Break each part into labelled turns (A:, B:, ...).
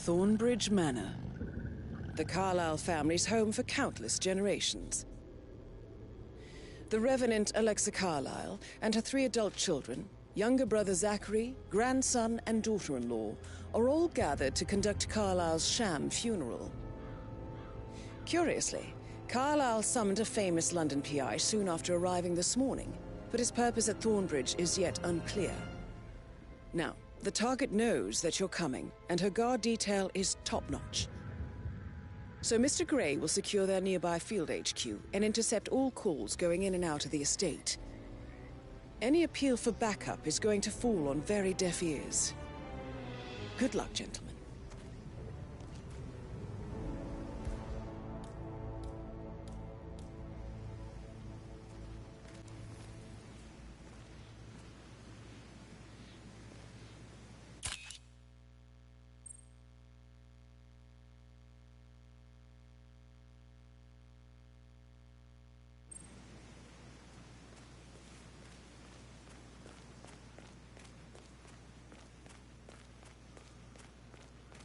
A: Thornbridge Manor. The Carlyle family's home for countless generations. The Revenant Alexa Carlyle and her 3 adult children, younger brother Zachary, grandson and daughter-in-law, are all gathered to conduct Carlyle's sham funeral. Curiously, Carlyle summoned a famous London PI soon after arriving this morning, but his purpose at Thornbridge is yet unclear. Now, the target knows that you're coming, and her guard detail is top-notch. So Mr. Gray will secure their nearby field HQ and intercept all calls going in and out of the estate. Any appeal for backup is going to fall on very deaf ears. Good luck, gentlemen.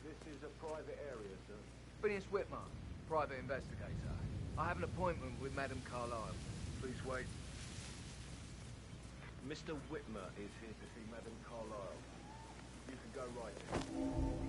B: This is a private area, sir.
C: Phineas Whitmer, private investigator. I have an appointment with Madame Carlyle. Please wait.
B: Mr. Whitmer is here to see Madame Carlyle. You can go right in.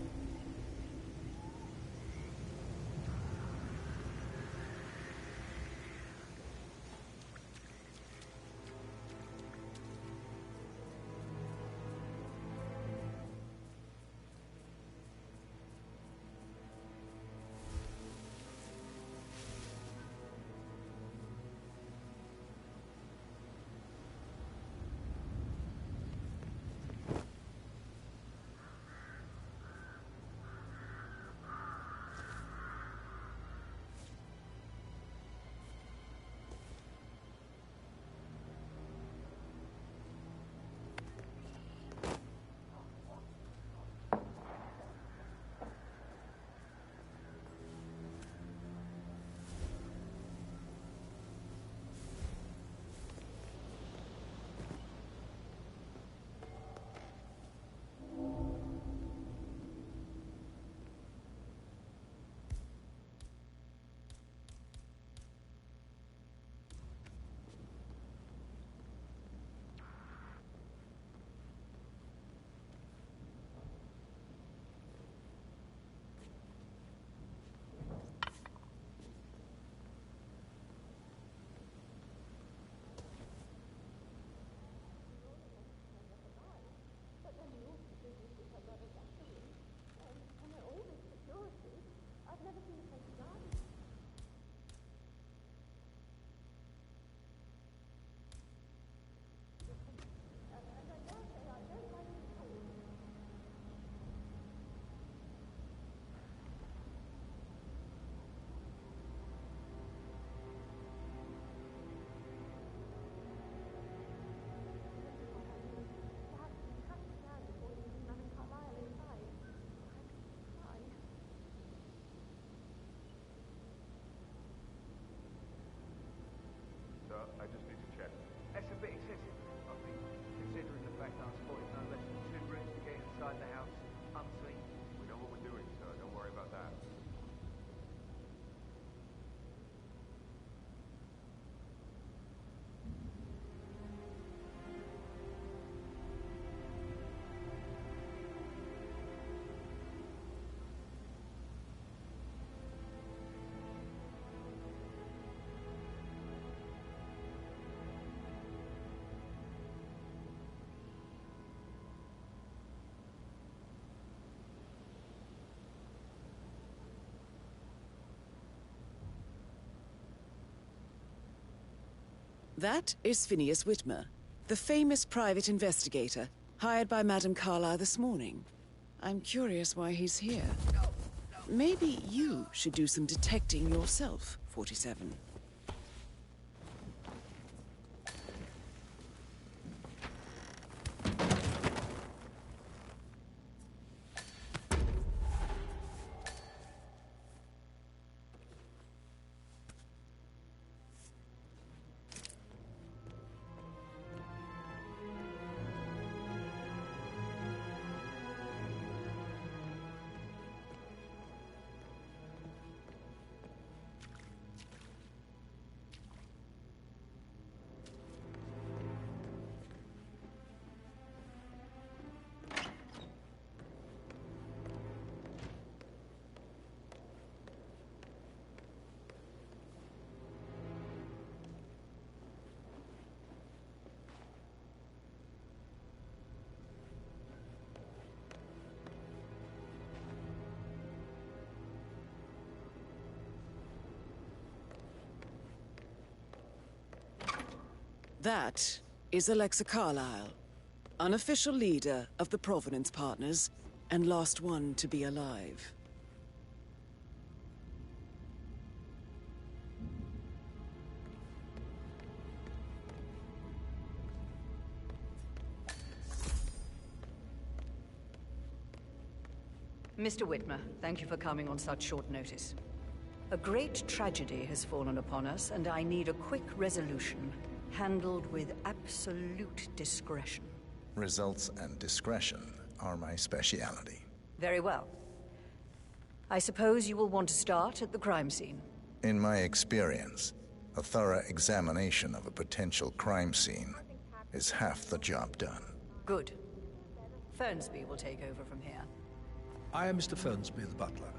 B: I just need to check.
C: That's a bit excessive, I think, considering the fact that I spotted no less than 2 routes to get inside the house unseen.
B: We know what we're doing, sir. Don't worry about that.
A: That is Phineas Whitmer, the famous private investigator, hired by Madame Carlyle this morning. I'm curious why he's here. Maybe you should do some detecting yourself, 47. That is Alexa Carlyle, unofficial leader of the Provenance Partners, and last one to be alive.
D: Mr. Whitmer, thank you for coming on such short notice. A great tragedy has fallen upon us, and I need a quick resolution, handled with absolute discretion.
E: Results and discretion are my speciality.
D: Very well. I suppose you will want to start at the crime scene.
E: In my experience, a thorough examination of a potential crime scene is half the job done.
D: Good. Fernsby will take over from here.
F: I am Mr. Fernsby, the butler.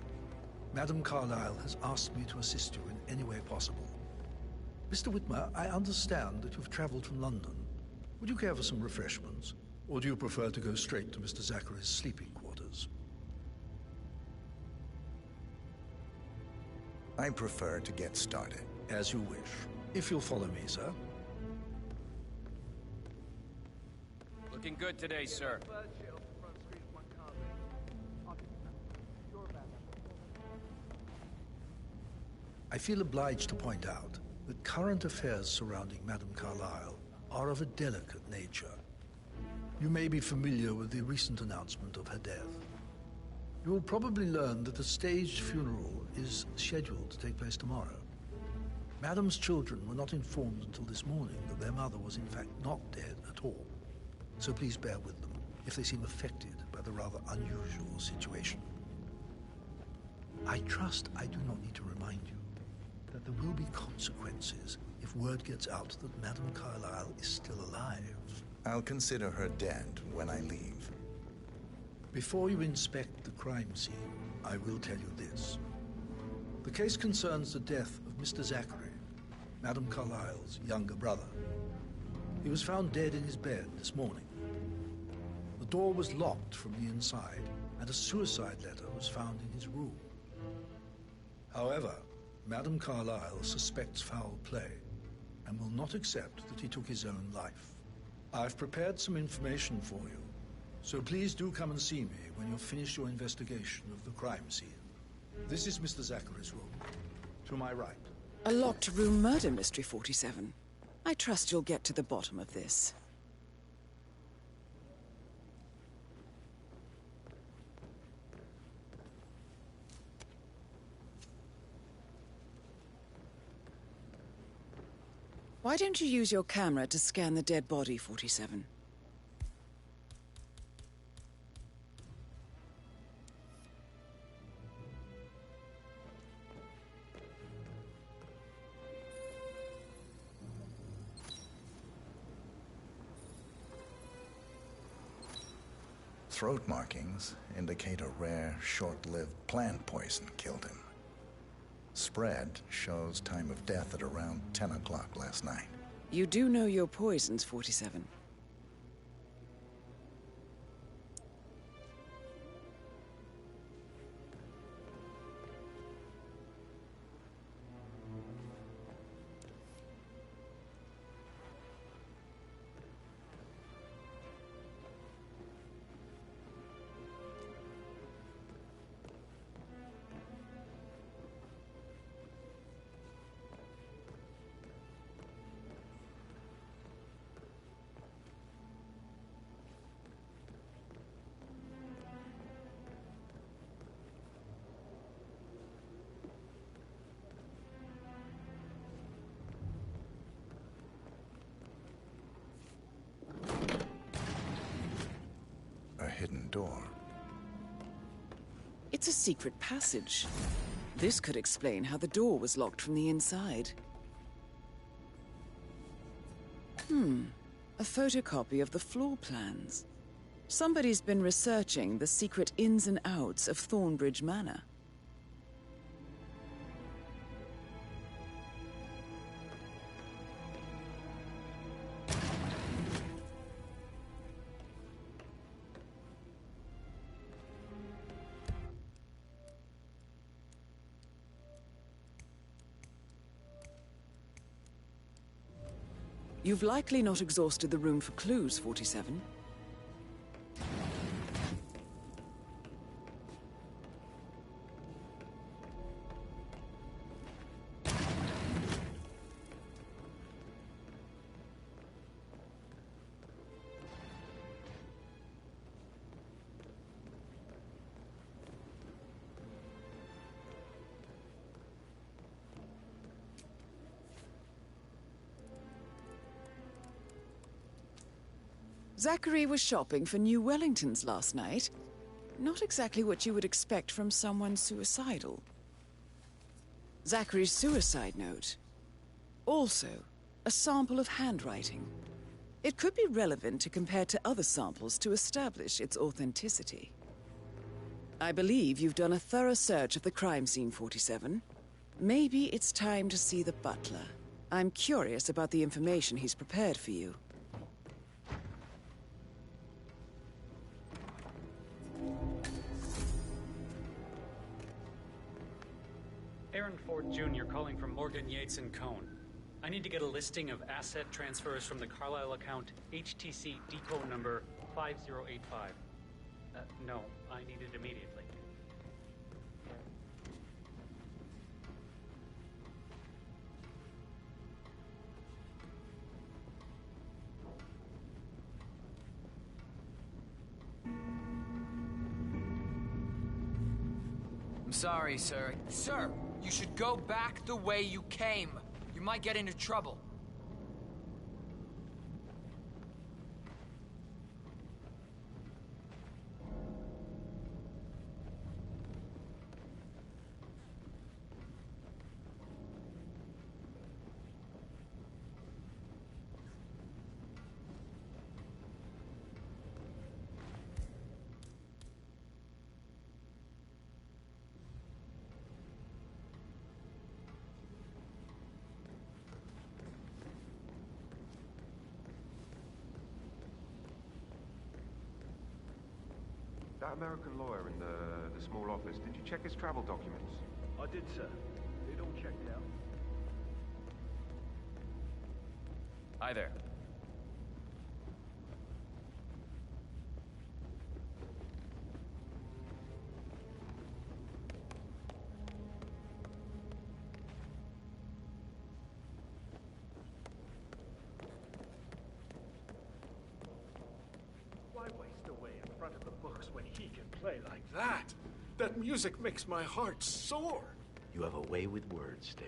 F: Madame Carlyle has asked me to assist you in any way possible. Mr. Whitmer, I understand that you've traveled from London. Would you care for some refreshments? Or do you prefer to go straight to Mr. Zachary's sleeping quarters?
E: I prefer to get started.
F: As you wish. If you'll follow me, sir.
G: Looking good today, sir.
C: Bird shit off the front screen of my car, mate. I'll give you that. Sure about that.
F: I feel obliged to point out that current affairs surrounding Madame Carlyle are of a delicate nature. You may be familiar with the recent announcement of her death. You will probably learn that a staged funeral is scheduled to take place tomorrow. Madame's children were not informed until this morning that their mother was in fact not dead at all. So please bear with them if they seem affected by the rather unusual situation. I trust I do not need to remind you that there will be consequences if word gets out that Madame Carlyle is still alive.
E: I'll consider her dead when I leave.
F: Before you inspect the crime scene, I will tell you this. The case concerns the death of Mr. Zachary, Madame Carlyle's younger brother. He was found dead in his bed this morning. The door was locked from the inside, and a suicide letter was found in his room. However, Madame Carlyle suspects foul play and will not accept that he took his own life. I've prepared some information for you, so please do come and see me when you've finished your investigation of the crime scene. This is Mr. Zachary's room. To my right.
A: A locked room murder mystery, 47. I trust you'll get to the bottom of this. Why don't you use your camera to scan the dead body, 47?
E: Throat markings indicate a rare, short-lived plant poison killed him. Spread shows time of death at around 10 o'clock last night.
A: You do know your poisons, 47.
E: A hidden door.
A: It's a secret passage. This could explain how the door was locked from the inside. A photocopy of the floor plans. Somebody's been researching the secret ins and outs of Thornbridge Manor. You've likely not exhausted the room for clues, 47. Zachary was shopping for new Wellingtons last night. Not exactly what you would expect from someone suicidal. Zachary's suicide note. Also, a sample of handwriting. It could be relevant to compare to other samples to establish its authenticity. I believe you've done a thorough search of the crime scene, 47. Maybe it's time to see the butler. I'm curious about the information he's prepared for you.
H: Aaron Ford Jr. calling from Morgan, Yates & Cohn. I need to get a listing of asset transfers from the Carlisle account HTC depot number 5085. No, I need it immediately.
I: I'm sorry, sir. Sir, you should go back the way you came. You might get into trouble.
B: That American lawyer in the small office, did you check his travel documents?
C: I did, sir. It all checked out.
G: Hi there.
J: Why waste away in front of the books when he can play like that? That music makes my heart soar.
K: You have a way with words, Stan.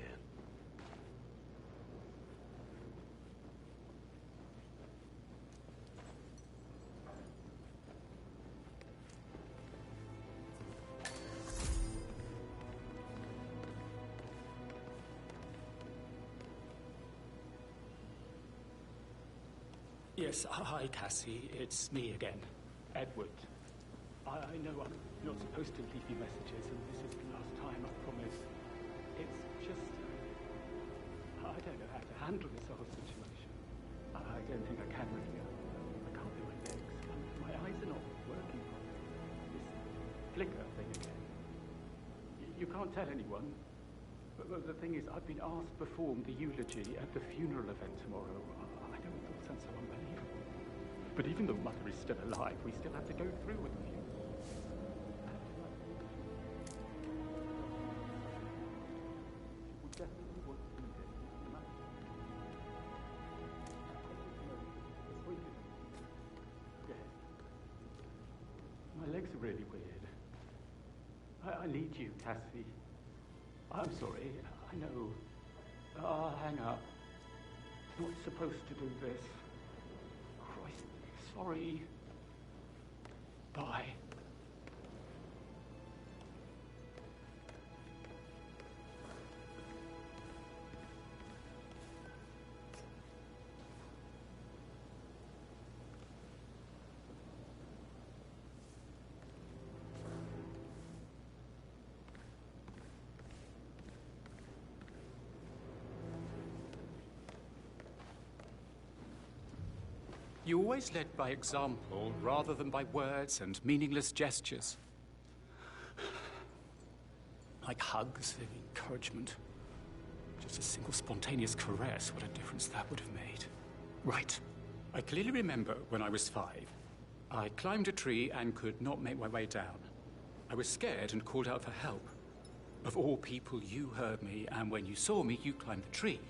H: Yes, hi, Cassie. It's me again. Edward. I know I'm not supposed to leave you messages, and this is the last time, I promise. It's just... I don't know how to handle this whole situation. I don't think I can really. I can't feel my legs. My eyes are not working properly. This flicker thing again. You can't tell anyone. But the thing is, I've been asked to perform the eulogy at the funeral event tomorrow. I know it all sounds so unbelievable. But even though Mother is still alive, we still have to go through with the funeral. We definitely want to do this. Yes. My legs are really weird. I need you, Cassie. I'm sorry. I know. I'll hang up. Not supposed to do this. Christ, sorry. Bye. You always led by example rather than by words and meaningless gestures. Like hugs and encouragement. Just a single spontaneous caress, what a difference that would have made. Right. I clearly remember when I was 5. I climbed a tree and could not make my way down. I was scared and called out for help. Of all people, you heard me, and when you saw me, you climbed the tree.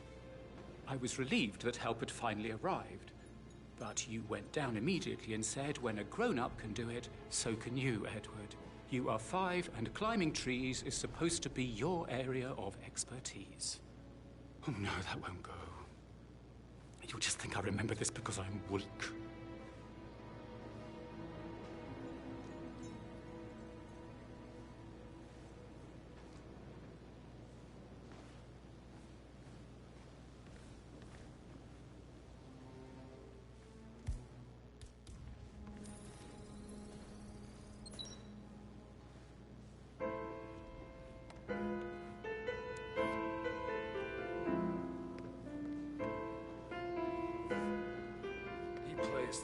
H: I was relieved that help had finally arrived. But you went down immediately and said, when a grown-up can do it, so can you, Edward. You are 5, and climbing trees is supposed to be your area of expertise. Oh no, that won't go. You'll just think I remember this because I'm weak.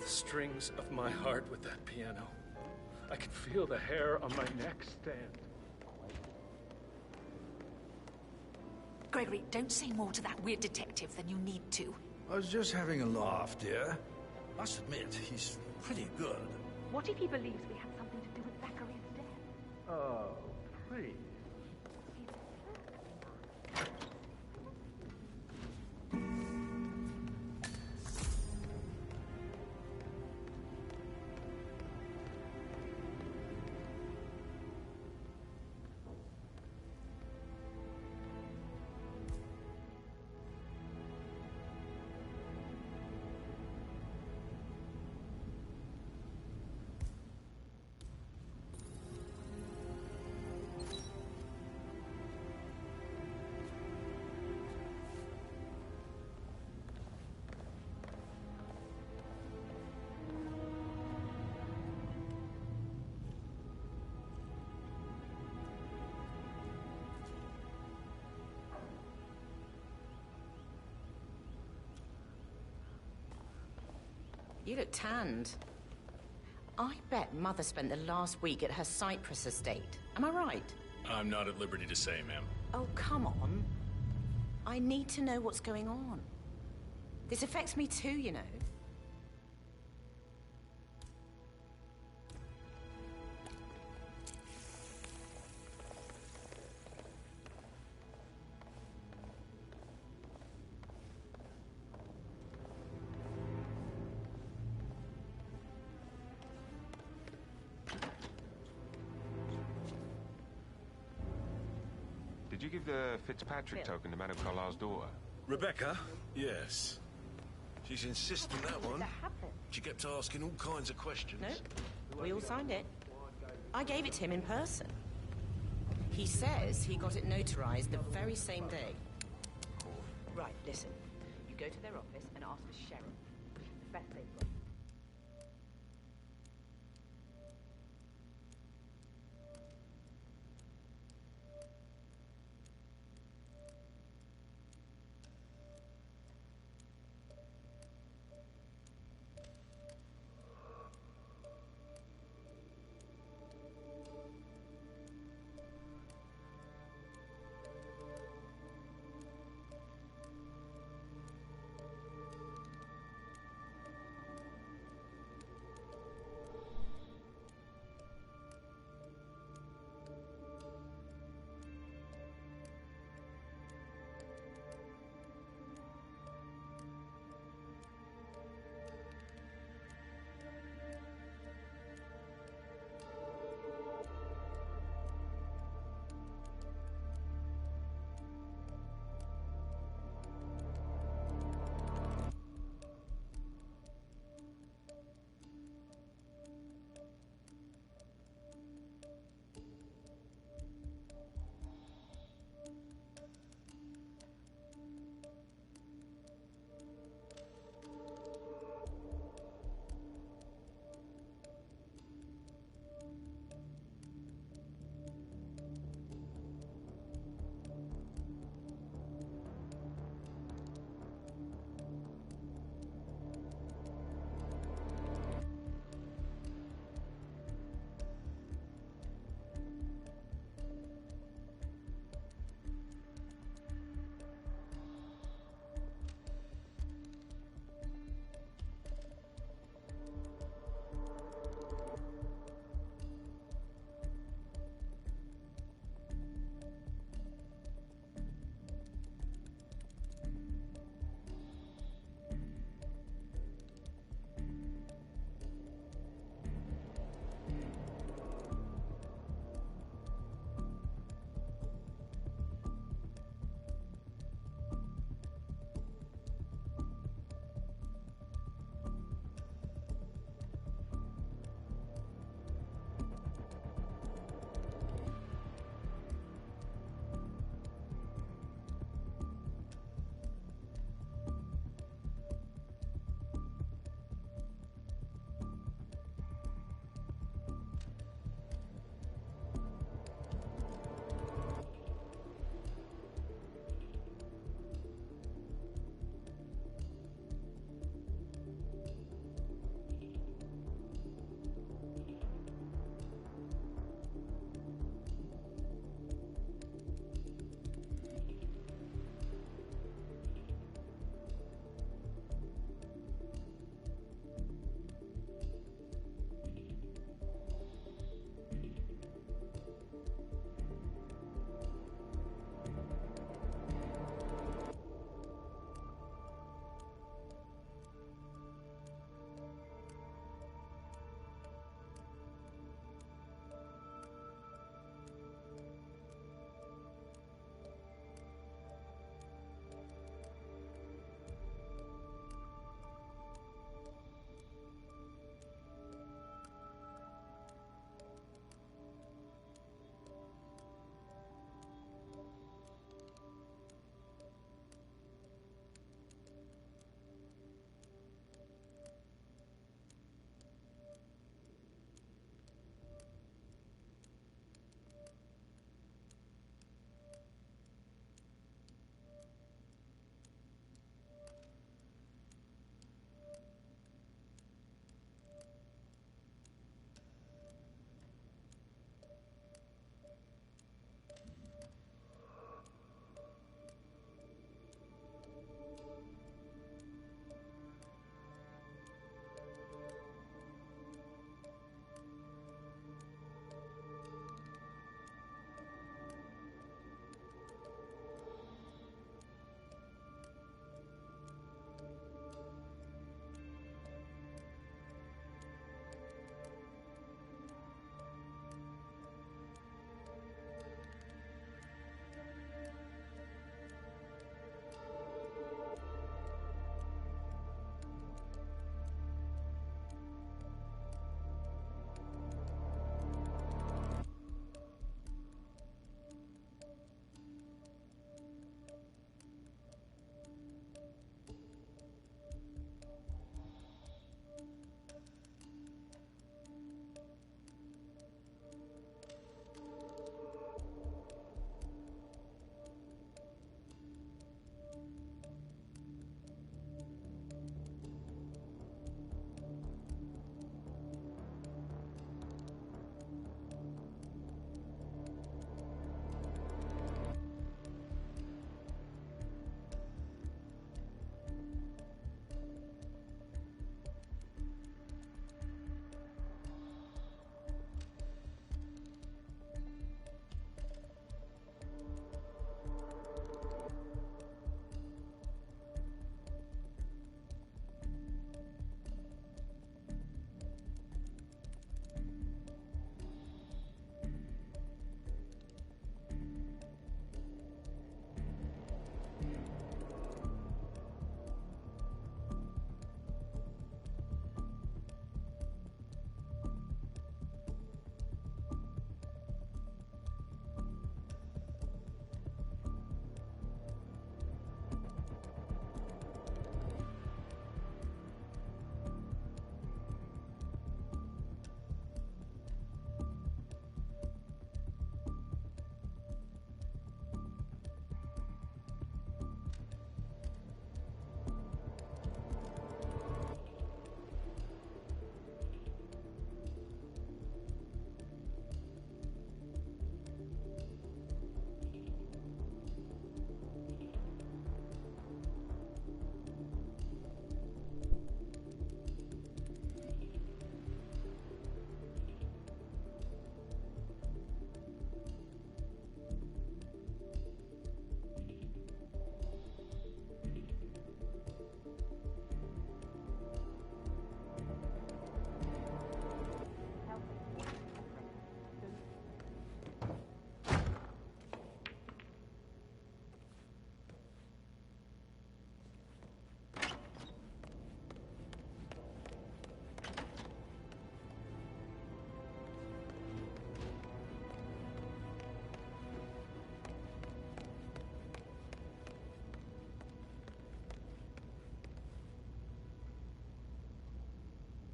J: The strings of my heart with that piano. I can feel the hair on my neck stand.
L: Gregory, don't say more to that weird detective than you need to.
F: I was just having a laugh, dear. Must admit, he's pretty good.
L: What if he believes we had something to do with Zachary's death?
B: Oh, please.
M: You look tanned. I bet Mother spent the last week at her Cyprus estate. Am I right?
N: I'm not at liberty to say, ma'am.
M: Oh, come on. I need to know what's going on. This affects me too, you know.
O: Did you give the Fitzpatrick token to Madame Carlisle's daughter?
P: Rebecca? Yes. She's insisting that one. She kept asking all kinds of questions.
M: No, we all signed it. I gave it to him in person. He says he got it notarized the very same day. Right, listen. You go to their office and ask for Sheriff. The best they've got.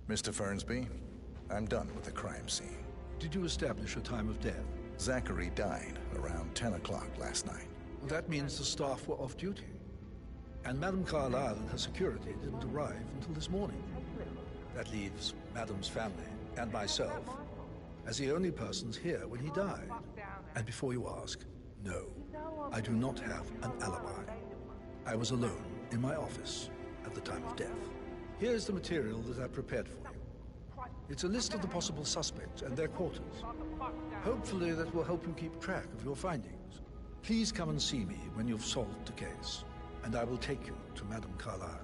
E: Mr. Fernsby, I'm done with the crime scene.
F: Did you establish a time of death?
E: Zachary died around 10 o'clock last night.
F: Well, that means the staff were off duty. And Madame Carlyle and her security didn't arrive until this morning. That leaves Madame's family and myself as the only persons here when he died. And before you ask, no, I do not have an alibi. I was alone in my office at the time of death. Here's the material that I prepared for you. It's a list of the possible suspects and their quarters. Hopefully that will help you keep track of your findings. Please come and see me when you've solved the case, and I will take you to Madame Carlyle.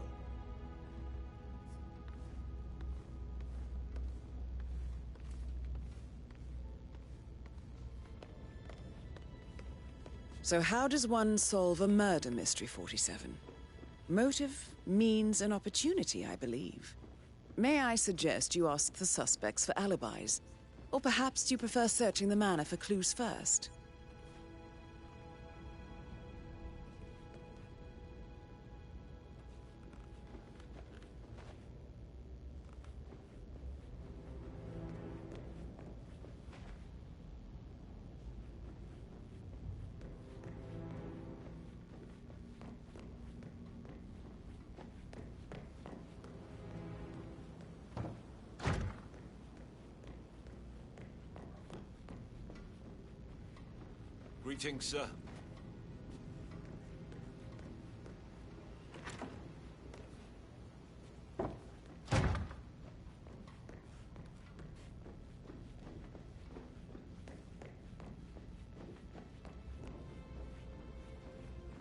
A: So how does one solve a murder mystery, 47? Motive, means, and opportunity, I believe. May I suggest you ask the suspects for alibis? Or perhaps you prefer searching the manor for clues first?
P: Greetings, sir.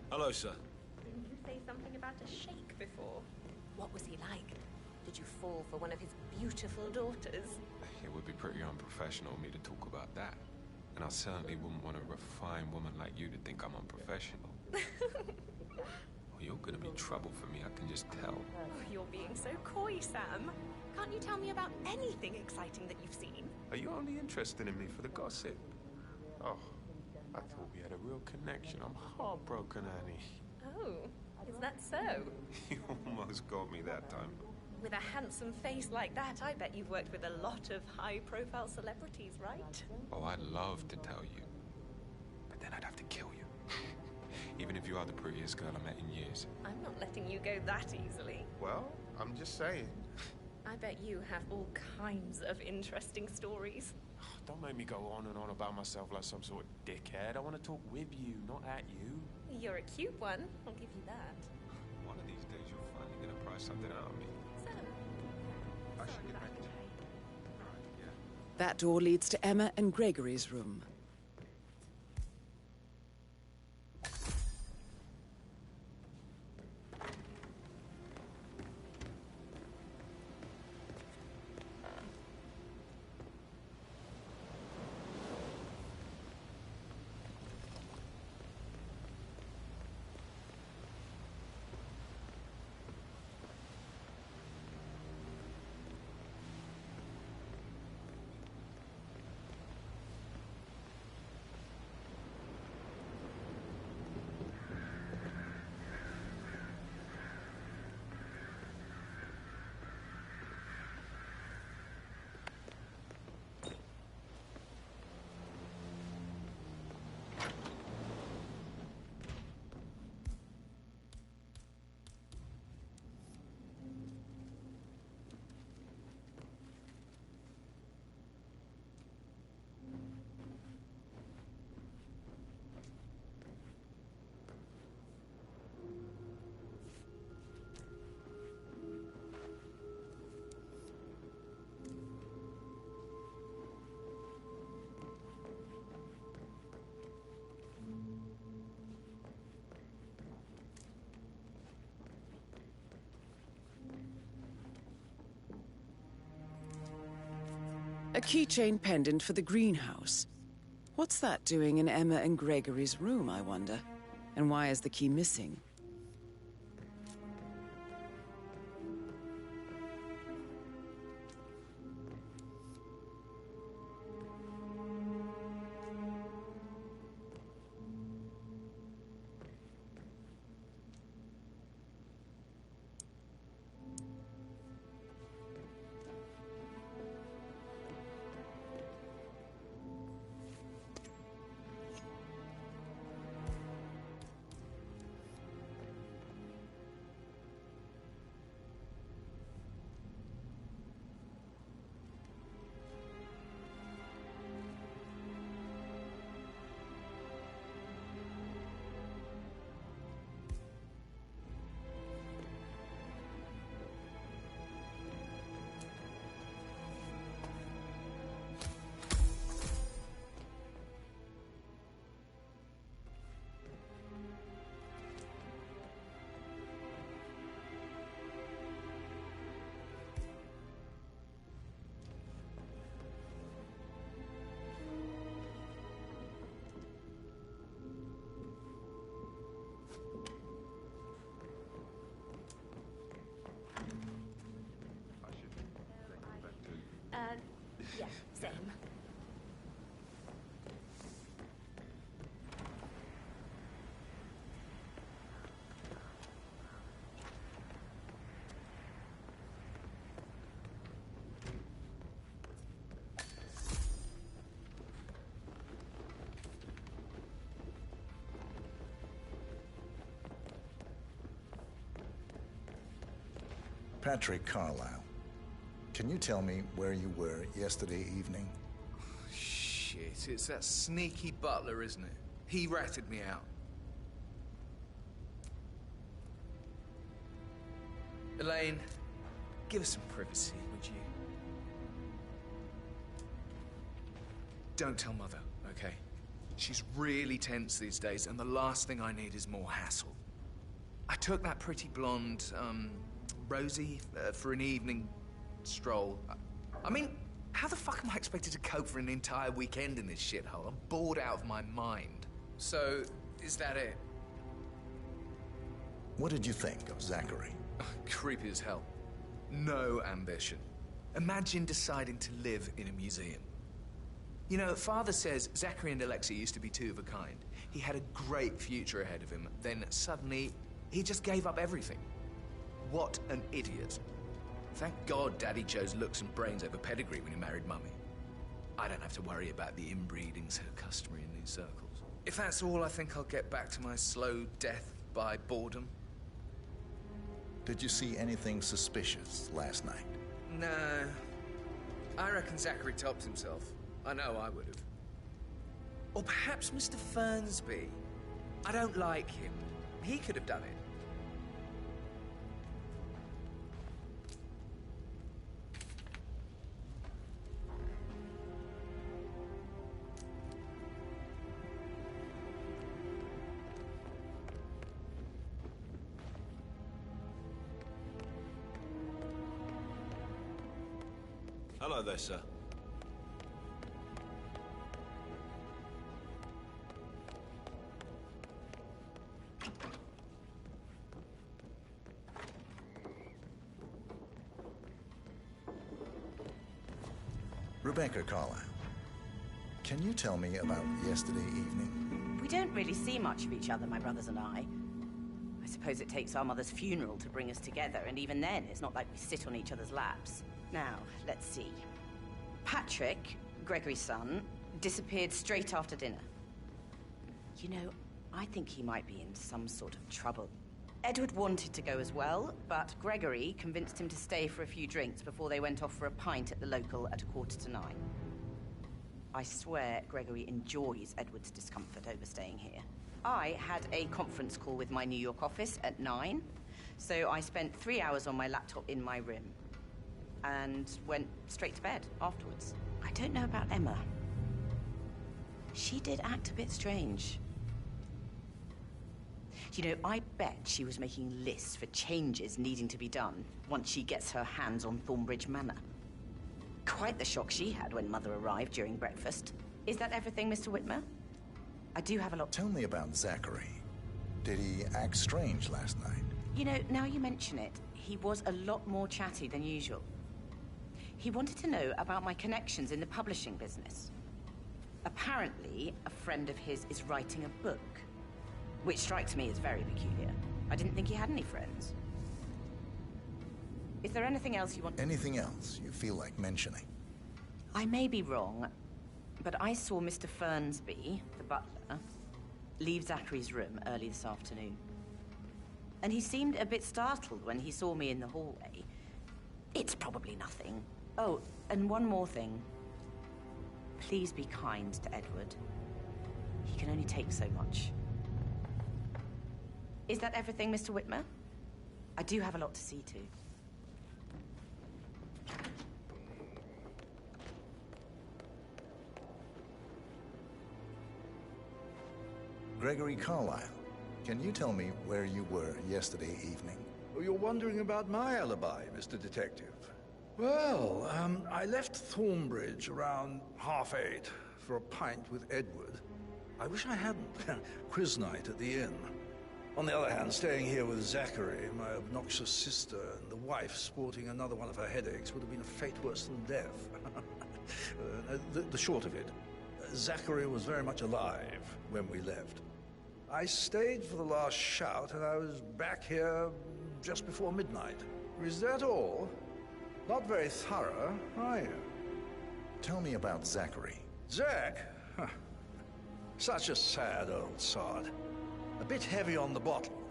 P: Hello, sir.
L: Didn't you say something about a sheik before? What was he like? Did you fall for one of his beautiful daughters?
O: It would be pretty unprofessional of me to talk about that. And I certainly wouldn't want a refined woman like you to think I'm unprofessional. Well, you're gonna be trouble for me, I can just tell.
L: Oh, you're being so coy, Sam. Can't you tell me about anything exciting that you've seen?
O: Are you only interested in me for the gossip? Oh, I thought we had a real connection. I'm heartbroken, Annie.
L: Oh, is that so?
O: You almost got me that time.
L: With a handsome face like that, I bet you've worked with a lot of high-profile celebrities, right?
O: Oh, I'd love to tell you. But then I'd have to kill you. Even if you are the prettiest girl I met in years.
L: I'm not letting you go that easily.
O: Well, I'm just saying.
L: I bet you have all kinds of interesting stories.
O: Don't make me go on and on about myself like some sort of dickhead. I want to talk with you, not at you.
L: You're a cute one, I'll give you that.
O: One of these days you're finally gonna pry something out of me. I should get back to you. All right, yeah.
A: That door leads to Emma and Gregory's room. A keychain pendant for the greenhouse. What's that doing in Emma and Gregory's room, I wonder? And why is the key missing?
L: Same.
E: Patrick Carlisle, can you tell me where you were yesterday evening?
Q: Shit, it's that sneaky butler, isn't it? He ratted me out. Elaine, give us some privacy, would you? Don't tell Mother, okay? She's really tense these days, and the last thing I need is more hassle. I took that pretty blonde, Rosie, for an evening stroll. I mean, how the fuck am I expected to cope for an entire weekend in this shithole? I'm bored out of my mind. So, is that it?
E: What did you think of Zachary?
Q: Creepy as hell. No ambition. Imagine deciding to live in a museum. You know, Father says Zachary and Alexei used to be two of a kind. He had a great future ahead of him. Then suddenly, he just gave up everything. What an idiot. Thank God Daddy chose looks and brains over pedigree when he married Mummy. I don't have to worry about the inbreeding so customary in these circles. If that's all, I think I'll get back to my slow death by boredom.
E: Did you see anything suspicious last night?
Q: No. I reckon Zachary tops himself. I know I would have. Or perhaps Mr. Fernsby. I don't like him. He could have done it.
P: Hello there, sir.
E: Rebecca Carlisle, can you tell me about yesterday evening?
M: We don't really see much of each other, my brothers and I. I suppose it takes our mother's funeral to bring us together, and even then, it's not like we sit on each other's laps. Now, let's see. Patrick, Gregory's son, disappeared straight after dinner. You know, I think he might be in some sort of trouble. Edward wanted to go as well, but Gregory convinced him to stay for a few drinks before they went off for a pint at the local at 9:15. I swear Gregory enjoys Edward's discomfort overstaying here. I had a conference call with my New York office at 9, so I spent 3 hours on my laptop in my room and went straight to bed afterwards. I don't know about Emma. She did act a bit strange. You know, I bet she was making lists for changes needing to be done once she gets her hands on Thornbridge Manor. Quite the shock she had when Mother arrived during breakfast. Is that everything, Mr. Whitmer? I do have a lot...
E: Tell me about Zachary. Did he act strange last night?
M: You know, now you mention it, he was a lot more chatty than usual. He wanted to know about my connections in the publishing business. Apparently, a friend of his is writing a book, which strikes me as very peculiar. I didn't think he had any friends. Is there anything else you want...
E: Anything else you feel like mentioning?
M: I may be wrong, but I saw Mr. Fernsby, the butler, leave Zachary's room early this afternoon. And he seemed a bit startled when he saw me in the hallway. It's probably nothing. Oh, and one more thing. Please be kind to Edward. He can only take so much. Is that everything, Mr. Whitmer? I do have a lot to see to.
E: Gregory Carlisle, can you tell me where you were yesterday evening?
F: Oh, you're wondering about my alibi, Mr. Detective. Well, I left Thornbridge around 8:30 for a pint with Edward. I wish I hadn't. Quiz night at the inn. On the other hand, staying here with Zachary, my obnoxious sister, and the wife sporting another one of her headaches would have been a fate worse than death. The short of it, Zachary was very much alive when we left. I stayed for the last shout, and I was back here just before midnight. Is that all? Not very thorough, are you?
E: Tell me about Zachary.
F: Zach? Huh. Such a sad old sod. A bit heavy on the bottle,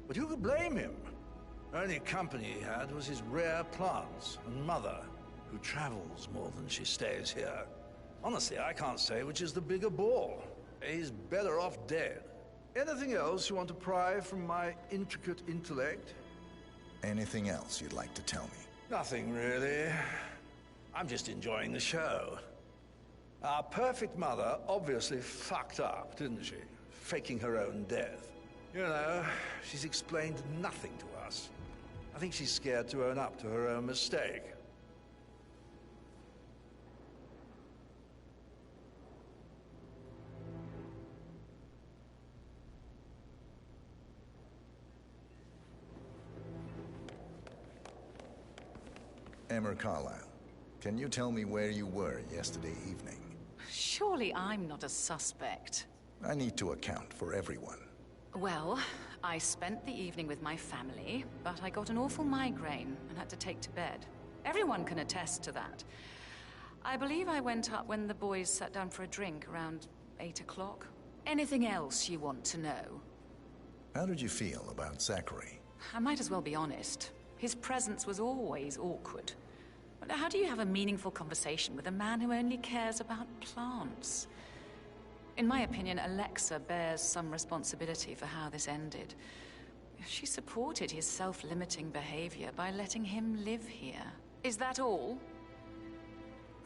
F: but who could blame him? Only company he had was his rare plants and mother, who travels more than she stays here. Honestly, I can't say which is the bigger bore. He's better off dead. Anything else you want to pry from my intricate intellect?
E: Anything else you'd like to tell me?
F: Nothing, really. I'm just enjoying the show. Our perfect mother obviously fucked up, didn't she? Faking her own death. You know, she's explained nothing to us. I think she's scared to own up to her own mistake.
E: Emma Carlyle, can you tell me where you were yesterday evening?
R: Surely I'm not a suspect.
E: I need to account for everyone.
R: Well, I spent the evening with my family, but I got an awful migraine and had to take to bed. Everyone can attest to that. I believe I went up when the boys sat down for a drink around 8 o'clock. Anything else you want to know?
E: How did you feel about Zachary?
R: I might as well be honest. His presence was always awkward. But how do you have a meaningful conversation with a man who only cares about plants? In my opinion, Alexa bears some responsibility for how this ended. She supported his self-limiting behavior by letting him live here. Is that all?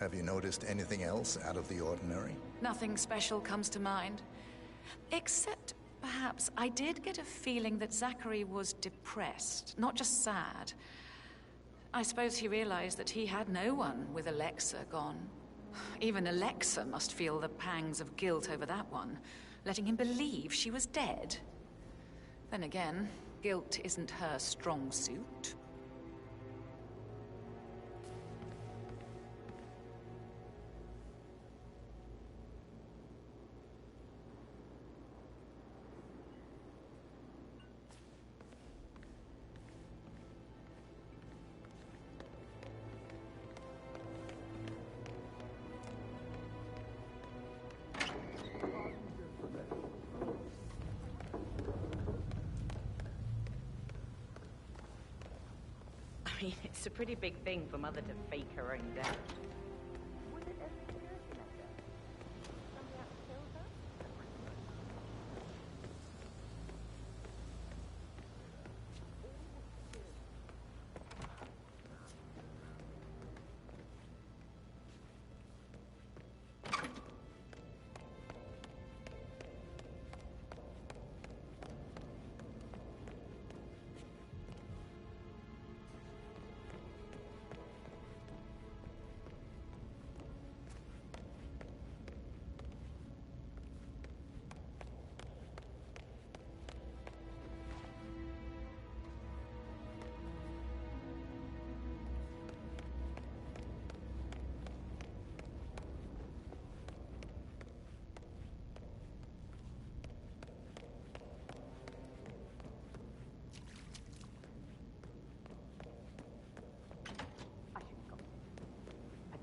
E: Have you noticed anything else out of the ordinary?
R: Nothing special comes to mind. Except, perhaps, I did get a feeling that Zachary was depressed, not just sad. I suppose he realized that he had no one with Alexa gone. Even Alexa must feel the pangs of guilt over that one, letting him believe she was dead. Then again, guilt isn't her strong suit.
M: I mean, it's a pretty big thing for Mother to fake her own death. Was it a security letter? Somebody else killed her?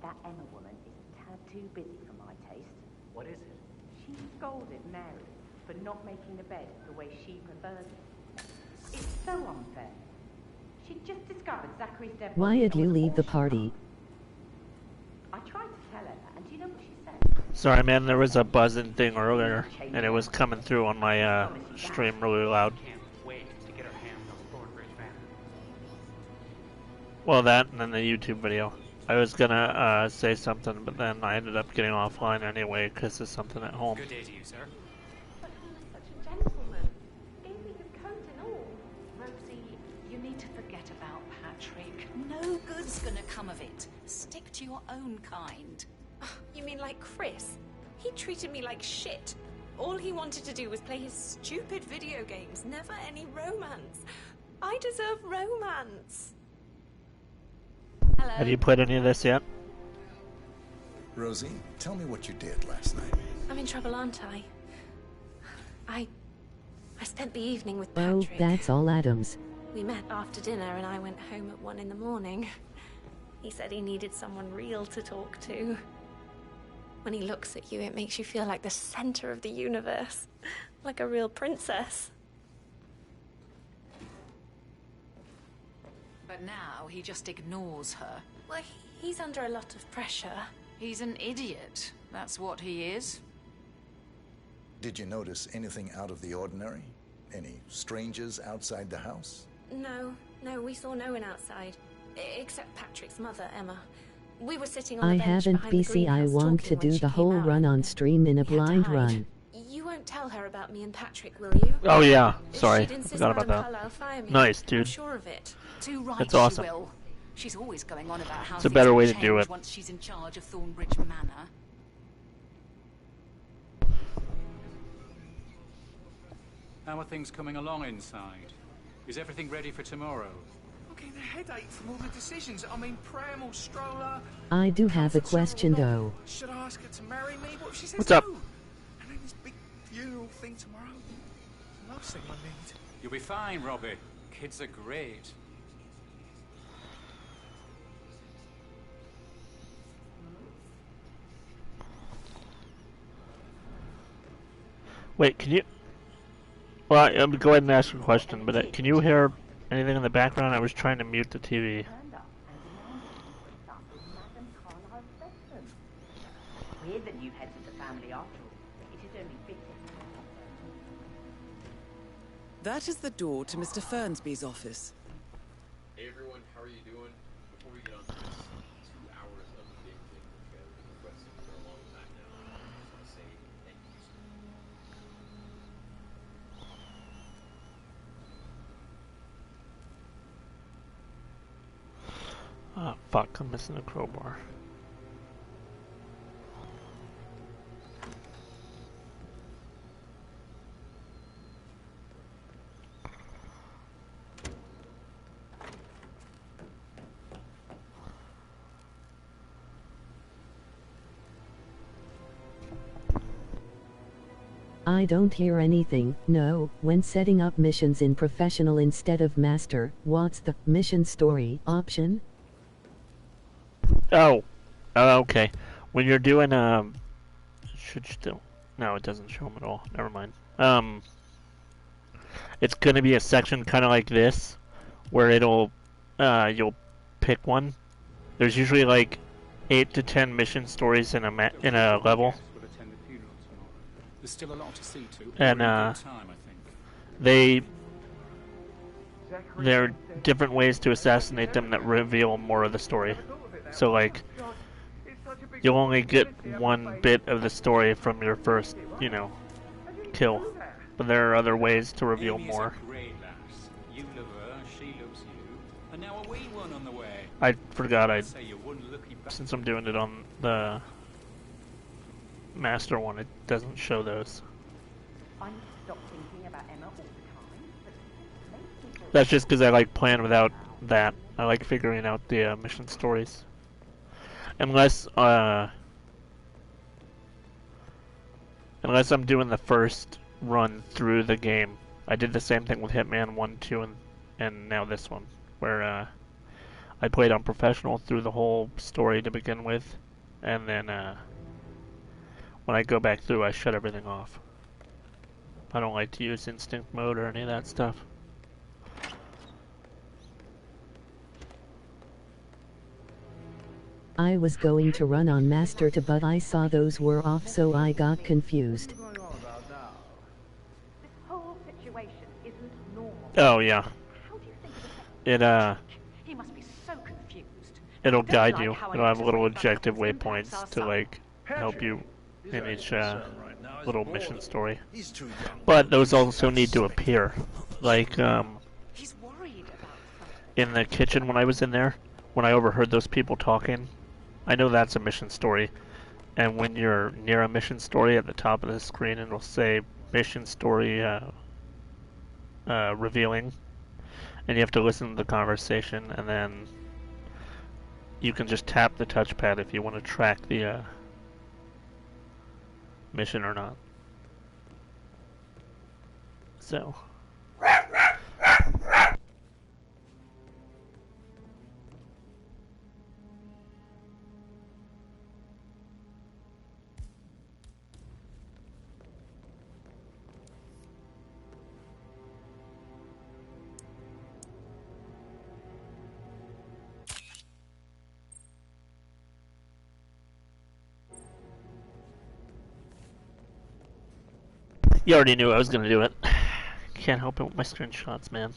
M: That Emma woman is a tad too busy for my taste.
C: What is it?
M: She scolded Mary for not making the bed the way she prefers it. It's so unfair. She just discovered Zachary's dead body.
S: Why did you leave the party?
M: I tried to tell her that, and do you know what she said?
T: Sorry, man, there was a buzzing thing earlier, and it was coming through on my stream really loud.
C: Can't wait to get our hands on Thornbridge Manor.
T: Well, that and then the YouTube video. I was gonna say something, but then I ended up getting offline anyway because there's something at home.
C: Good day to you, sir.
L: But he was such a gentleman. Gave me his coat and all.
R: Rosie, you need to forget about Patrick. No good's gonna come of it. Stick to your own kind.
L: You mean like Chris? He treated me like shit. All he wanted to do was play his stupid video games, never any romance. I deserve romance.
R: Hello.
T: Have you played any of this yet?
E: Rosie, tell me what you did last night.
L: I'm in trouble, aren't I? I spent the evening with
S: Oh,
L: Patrick.
S: that's all Adams.
L: We met after dinner and I went home at 1 in the morning. He said he needed someone real to talk to. When he looks at you, it makes you feel like the center of the universe. Like a real princess.
R: But now he just ignores her.
L: Well, he's under a lot of pressure.
R: He's an idiot. That's what he is.
E: Did you notice anything out of the ordinary? Any strangers outside the house?
L: No, we saw no one outside. Except Patrick's mother, Emma. We were sitting on
S: I
L: the bench
S: haven't
L: behind the
S: BC. I
L: greenhouse
S: want to
L: talking when
S: do
L: she
S: the
L: came
S: whole
L: out.
S: run on stream in a
L: We had to
S: blind
L: hide.
S: run.
L: You won't tell her about me and Patrick, will you?
T: Oh yeah,
L: If
T: sorry,
L: she'd
T: I
L: insist
T: forgot about
L: Madame
T: that.
L: Carlyle fire me,
T: Nice,
L: I'm
T: dude.
L: sure of it.
R: Too right,
T: That's awesome.
R: she will. She's always going on about how
T: It's a
R: things
T: better
R: will
T: way to do
R: change
T: it.
R: once she's in charge of Thornbridge Manor.
H: How are things coming along inside? Is everything ready for tomorrow?
Q: I'm getting a headache from all the decisions. I mean, pram or stroller.
S: I do have a question though.
Q: Should I ask her to marry me? What if she says
T: What's up?
Q: no? And then this big funeral thing tomorrow. The last thing I need.
H: You'll be fine, Robbie. Kids are great.
T: Wait, can you... Well, I'm go ahead and ask a question, but can you hear anything in the background? I was trying to mute the TV.
M: We're the new heads of the family after all. It is only fitting.
A: That is the door to Mr. Fernsby's office.
O: Hey everyone, how are you doing? Before we get on to this 2 hours of gameplay which I've been requesting for a long time now, I just want to say thank you.
T: Oh, fuck, I'm missing a crowbar.
S: I don't hear anything. No, when setting up missions in professional instead of master, what's the mission story option?
T: Oh, okay. When you're doing should still no, it doesn't show them at all. Never mind. It's gonna be a section kind of like this, where it'll you'll pick one. There's usually like 8 to 10 mission stories in a level.
H: There's still a lot to see to.
T: And there are different ways to assassinate them that reveal more of the story. So like you'll only get one bit of the story from your first, kill. But there are other ways to reveal more.
H: You love her, she loves you, and now a wee one on the way.
T: I forgot since I'm doing it on the master one, it doesn't show those. That's just because I like playing without that. I like figuring out the mission stories. Unless I'm doing the first run through the game. I did the same thing with Hitman 1, 2, and now this one, where I played on professional through the whole story to begin with, and then when I go back through, I shut everything off. I don't like to use instinct mode or any of that stuff.
S: I was going to run on master too, but I saw those were off, so I got confused.
T: Oh yeah. It
R: He must be so confused.
T: it'll guide you. It'll have little objective waypoints to like help you in each little mission story. But those also need to appear. Like in the kitchen when I was in there, when I overheard those people talking, I know that's a mission story. And when you're near a mission story, at the top of the screen it'll say mission story revealing, and you have to listen to the conversation, and then you can just tap the touchpad if you want to track the mission or not. So. You already knew I was gonna do it. Can't help it with my screenshots, man.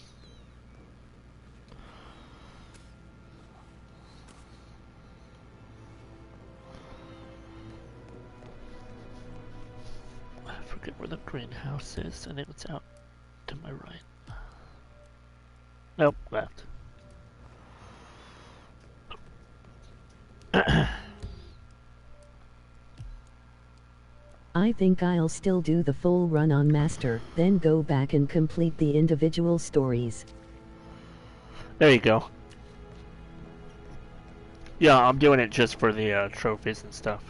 T: I forget where the greenhouse is. I think it's out to my right. Nope, left.
S: I think I'll still do the full run on Master, then go back and complete the individual stories.
T: There you go. Yeah, I'm doing it just for the trophies and stuff.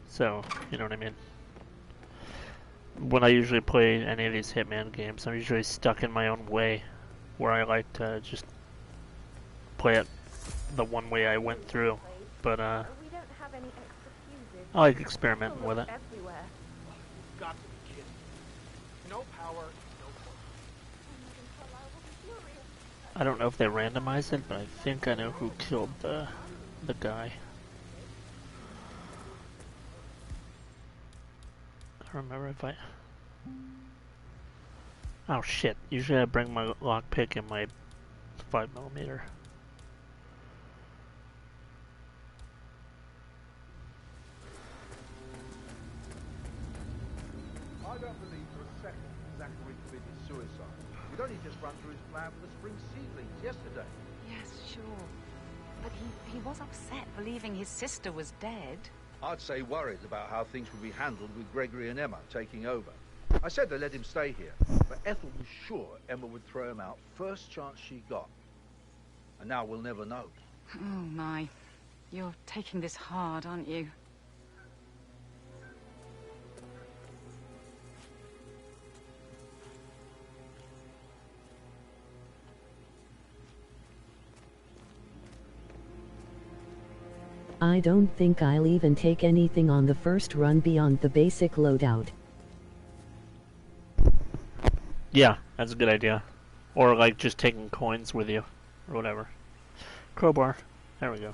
T: So, you know what I mean? When I usually play any of these Hitman games, I'm usually stuck in my own way, where I like to just play it the one way I went through. But, I like experimenting with it.
C: Got to be kidding. No power, no point.
T: I don't know if they randomize it, but I think I know who killed the guy. I don't remember if I... Oh shit, usually I bring my lockpick and my 5mm.
C: I don't believe for a second Zachary committed suicide. We'd only just run through his plan for the spring seedlings yesterday.
R: Yes, sure. But he was upset believing his sister was dead.
C: I'd say worried about how things would be handled with Gregory and Emma taking over. I said they let him stay here, but Ethel was sure Emma would throw him out first chance she got. And now we'll never know.
R: Oh my. You're taking this hard, aren't you?
S: I don't think I'll even take anything on the first run beyond the basic loadout.
T: Yeah, that's a good idea. Or like just taking coins with you, or whatever. Crowbar. There we go.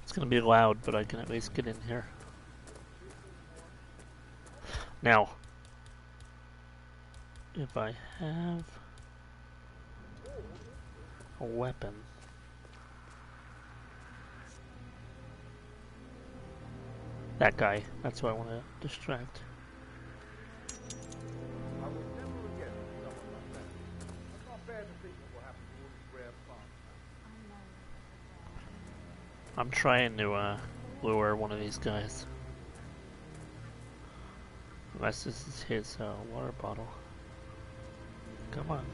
T: It's gonna be loud, but I can at least get in here. Now, if I have a weapon. That guy. That's who I want to distract.
C: I will never again do someone like that. It's not bad to think what will happen to all these rare plants.
T: I'm trying to lure one of these guys. Unless this is his water bottle. Come on.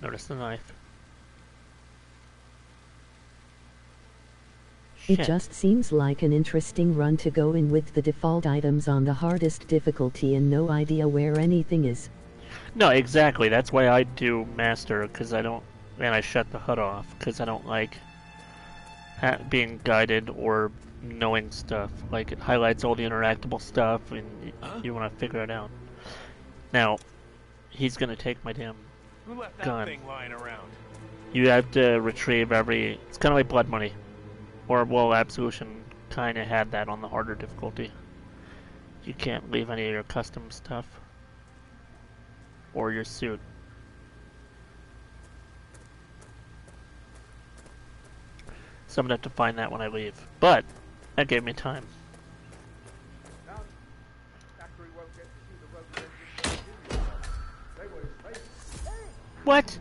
T: Notice the knife.
S: It just seems like an interesting run to go in with the default items on the hardest difficulty and no idea where anything is.
T: No, exactly. That's why I do Master, because I don't... And I shut the HUD off, because I don't like being guided or knowing stuff. Like, it highlights all the interactable stuff, and you want to figure it out. Now, he's going to take my damn
J: Who left that
T: gun.
J: thing lying around?
T: You have to retrieve every... It's kind of like blood money. Or, well, Absolution kind of had that on the harder difficulty. You can't leave any of your custom stuff. Or your suit. So I'm going to have to find that when I leave. But, that gave me time.
C: Now, Zachary won't get to see the road. They were his favourites.
T: What?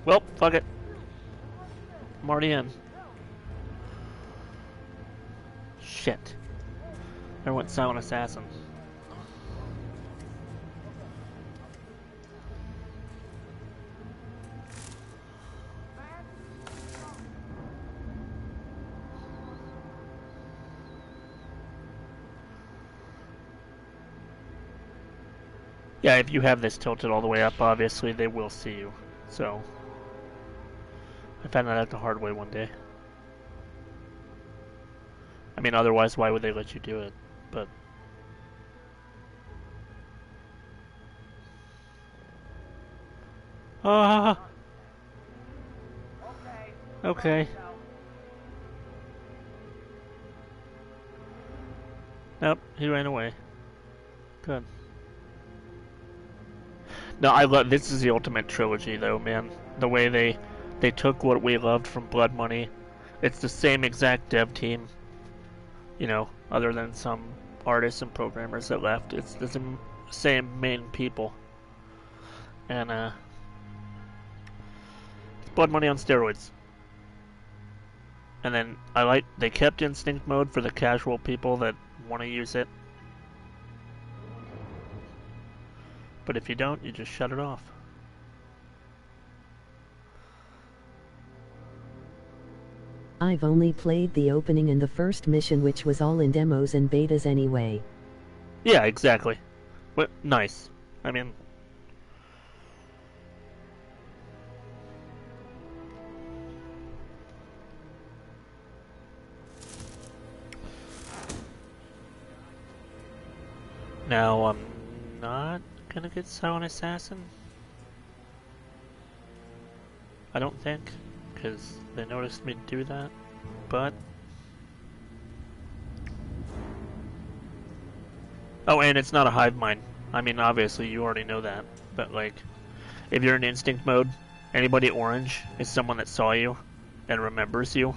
T: Well, fuck it. I'm already in. Shit. There went Silent Assassin. Yeah, if you have this tilted all the way up, obviously they will see you. So, I found that out the hard way one day. I mean, otherwise, why would they let you do it? But... Ah! Okay. Nope, he ran away. Good. No, I love... This is the ultimate trilogy, though, man. The way they took what we loved from Blood Money. It's the same exact dev team. You know, other than some artists and programmers that left. It's the same main people. And, it's Blood Money on steroids. And then, they kept Instinct mode for the casual people that want to use it. But if you don't, you just shut it off.
S: I've only played the opening and the first mission, which was all in demos and betas anyway.
T: Yeah, exactly. But nice. I mean... Now, I'm not gonna get Silent Assassin. I don't think, because they noticed me do that, but... Oh, and it's not a hive mind. I mean, obviously, you already know that, but like, if you're in Instinct mode, anybody orange is someone that saw you and remembers you,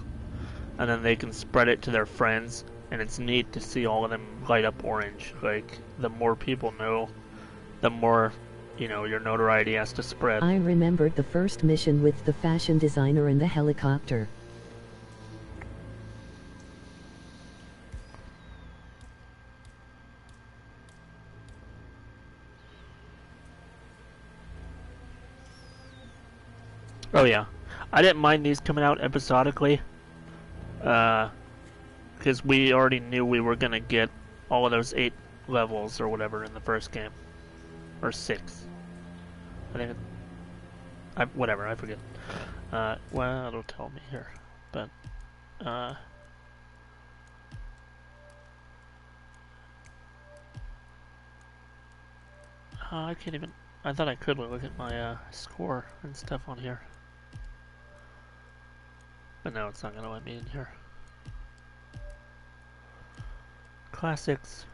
T: and then they can spread it to their friends. And it's neat to see all of them light up orange. Like, the more people know, the more, you know, your notoriety has to spread.
S: I remembered the first mission with the fashion designer and the helicopter.
T: Oh yeah. I didn't mind these coming out episodically. Because we already knew we were going to get all of those 8 levels or whatever in the first game. Or 6. I think whatever, I forget. Well, it'll tell me here. But, I can't even... I thought I could look at my score and stuff on here. But no, it's not going to let me in here. Classics.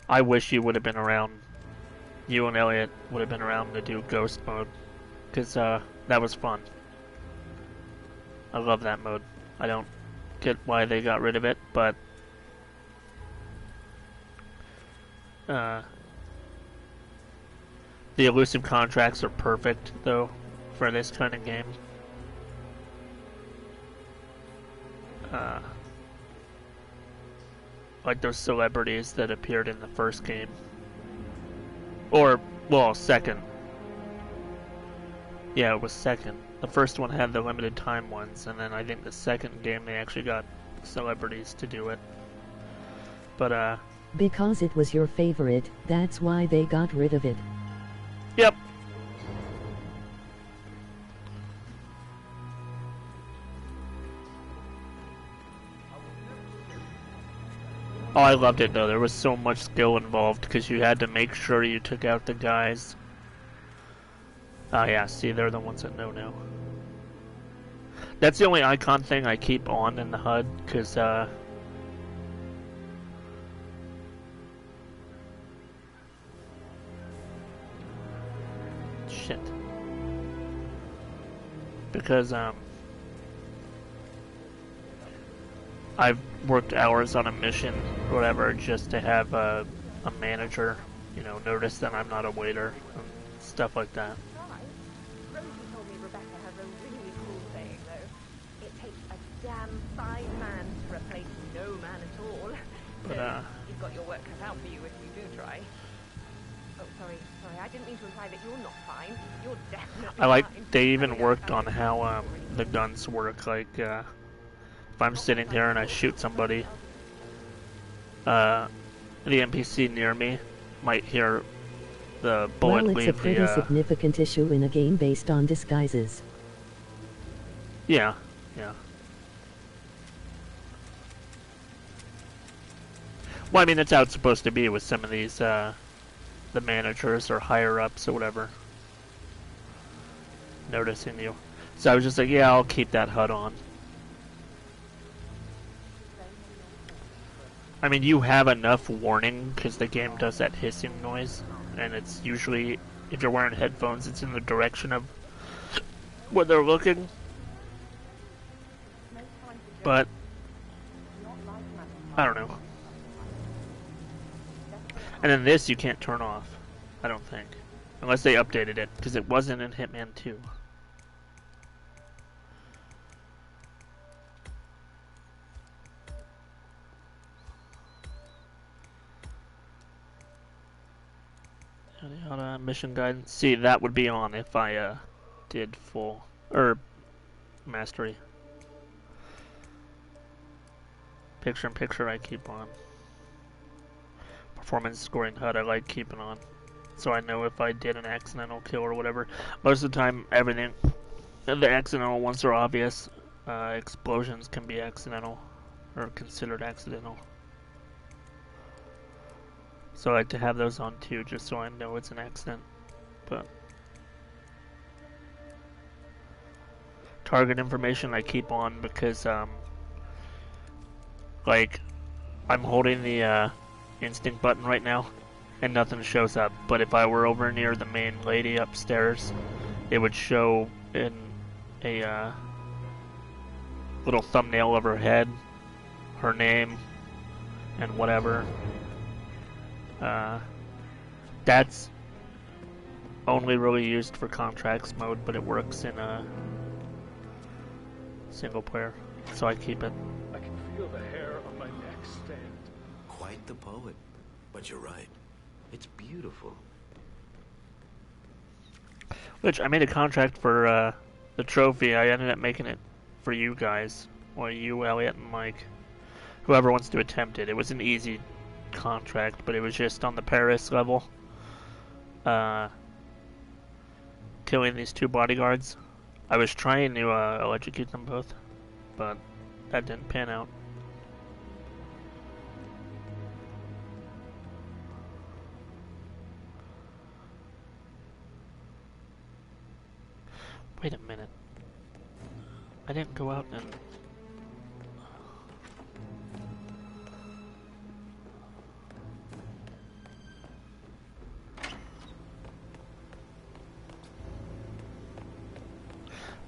T: I wish you would have been around. You and Elliot would have been around to do Ghost mode. Because that was fun. I love that mode. I don't get why they got rid of it, but... the elusive contracts are perfect, though, for this kind of game. Like those celebrities that appeared in the first game. Or, well, second. Yeah, it was second. The first one had the limited time ones, and then I think the second game they actually got celebrities to do it. But,
S: Because it was your favorite, that's why they got rid of it.
T: Yep. Oh, I loved it though. There was so much skill involved because you had to make sure you took out the guys. Oh yeah, see, they're the ones that know now. That's the only icon thing I keep on in the HUD because, shit. Because, I've worked hours on a mission or whatever just to have a manager, you know, notice that I'm not a waiter and stuff like that.
L: Rosie told me Rebecca has a really cool saying, though. It takes a damn fine man to replace no man at all.
T: But,
L: so you've got your work cut out for you if you do try. Oh, sorry, I didn't mean to imply that you're not fine. You're definitely
T: I like,
L: fine.
T: they even worked on how, the guns work, like, if I'm sitting here and I shoot somebody, the NPC near me might hear the bullet
S: Well, it's a
T: leave
S: pretty
T: the,
S: significant issue in a game based on disguises.
T: Yeah, yeah. Well, I mean, that's how it's supposed to be with some of these, the managers or higher-ups or whatever. Noticing you. So I was just like, yeah, I'll keep that HUD on. I mean, you have enough warning, because the game does that hissing noise. And it's usually, if you're wearing headphones, it's in the direction of where they're looking. But, I don't know. And then this you can't turn off, I don't think. Unless they updated it, because it wasn't in Hitman 2. Yada, mission guidance. See, that would be on if I did full, or mastery. Picture-in-picture I keep on. Performance scoring HUD I like keeping on. So I know if I did an accidental kill or whatever. Most of the time, everything, the accidental ones are obvious. Explosions can be accidental, or considered accidental. So I like to have those on too, just so I know it's an accident. But target information I keep on because, like, I'm holding the instinct button right now, and nothing shows up. But if I were over near the main lady upstairs, it would show in a little thumbnail of her head, her name, and whatever. That's only really used for contracts mode, but it works in a single player, so I keep it.
J: I can feel the hair on my neck stand.
K: Quite the poet. But you're right. It's beautiful.
T: Which, I made a contract for the trophy. I ended up making it for you guys. Or you, Elliot, and Mike. Whoever wants to attempt it. It was an easy contract, but it was just on the Paris level. Killing these two bodyguards. I was trying to electrocute them both, but that didn't pan out. Wait a minute. I didn't go out and...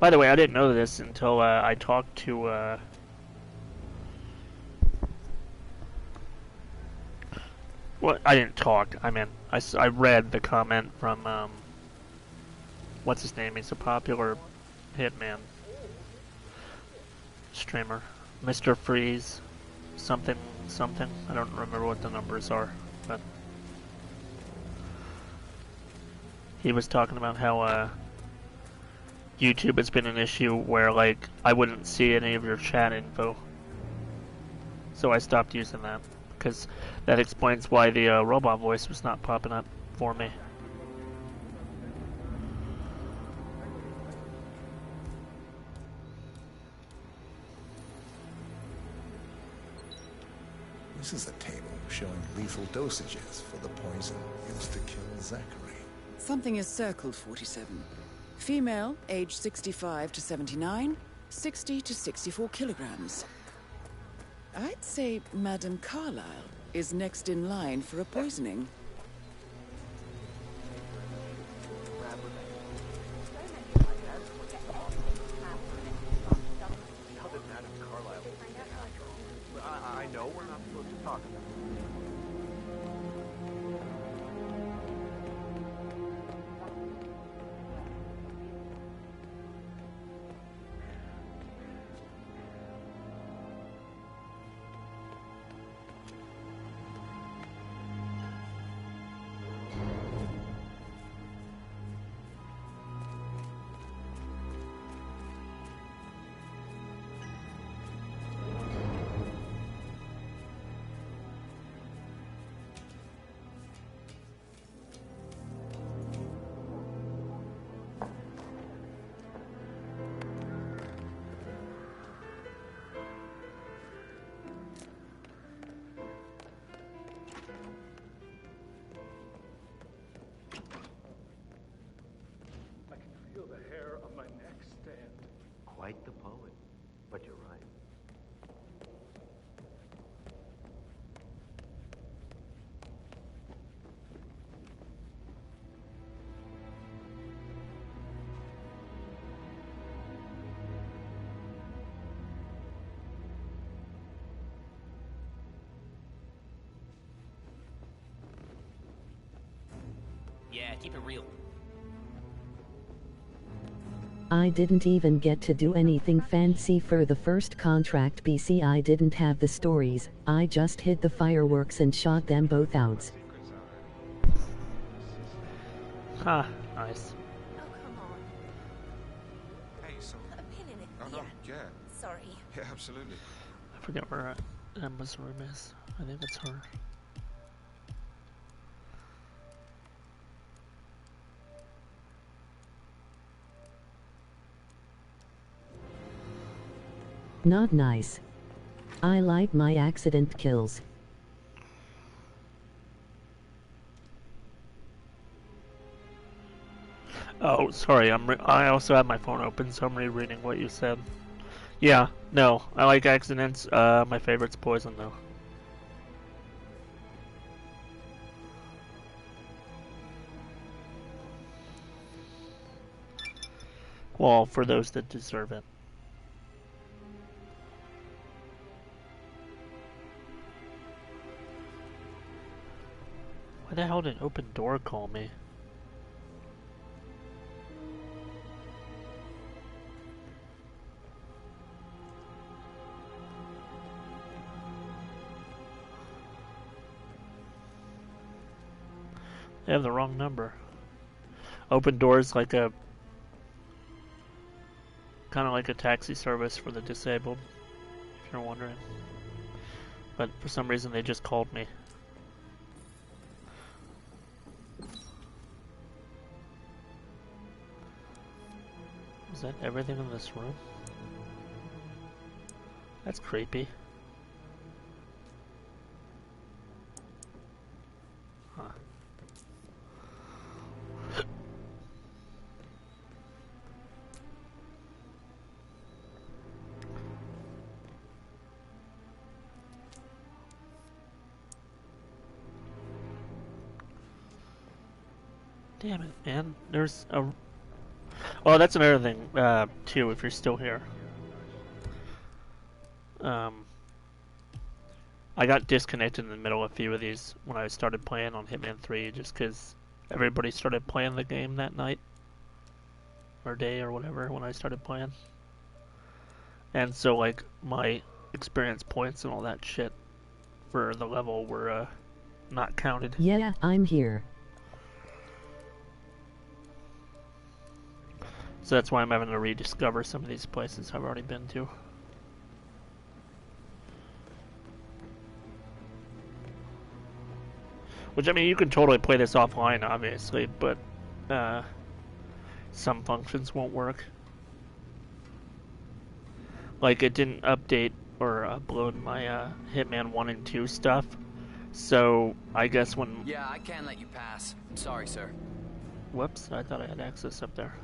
T: By the way, I didn't know this until I talked to well, I didn't talk. I mean, I read the comment from what's his name? He's a popular Hitman streamer, Mr. Freeze, something. I don't remember what the numbers are, but he was talking about how YouTube has been an issue where, like, I wouldn't see any of your chat info. So I stopped using that, because that explains why the robot voice was not popping up for me.
E: This is a table showing lethal dosages for the poison used to kill Zachary.
A: Something is circled, 47. Female, age 65 to 79, 60 to 64 kilograms. I'd say Madame Carlyle is next in line for a poisoning.
B: How did Madame Carlyle get after all? I know we're not supposed to talk about it.
I: Keep it real.
S: I didn't even get to do anything fancy for the first contract. BC, I didn't have the stories, I just hid the fireworks and shot them both out.
T: Huh, nice.
L: Oh, come on.
O: Hey, so...
L: A pin in it.
O: Oh, no, yeah.
L: Sorry.
O: Yeah, absolutely.
T: I forget where Emma's room is. I think it's her.
S: Not nice. I like my accident kills.
T: Oh, sorry. I also have my phone open, so I'm rereading what you said. Yeah, no, I like accidents. My favorite's poison, though. Well, for those that deserve it. Why the hell did Open Door call me? They have the wrong number. Open Door's like a... kind of like a taxi service for the disabled, if you're wondering. But for some reason they just called me. Is that everything in this room? That's creepy. Huh. Damn it, man. There's a... Well, that's another thing, too, if you're still here. I got disconnected in the middle of a few of these when I started playing on Hitman 3, just because everybody started playing the game that night. Or day, or whatever, when I started playing. And so, like, my experience points and all that shit for the level were, not counted.
S: Yeah, I'm here.
T: So that's why I'm having to rediscover some of these places I've already been to. Which, I mean, you can totally play this offline, obviously, but some functions won't work. Like, it didn't update or upload my Hitman 1 and 2 stuff, so I guess when...
I: Yeah, I can't let you pass. Sorry, sir.
T: Whoops, I thought I had access up there.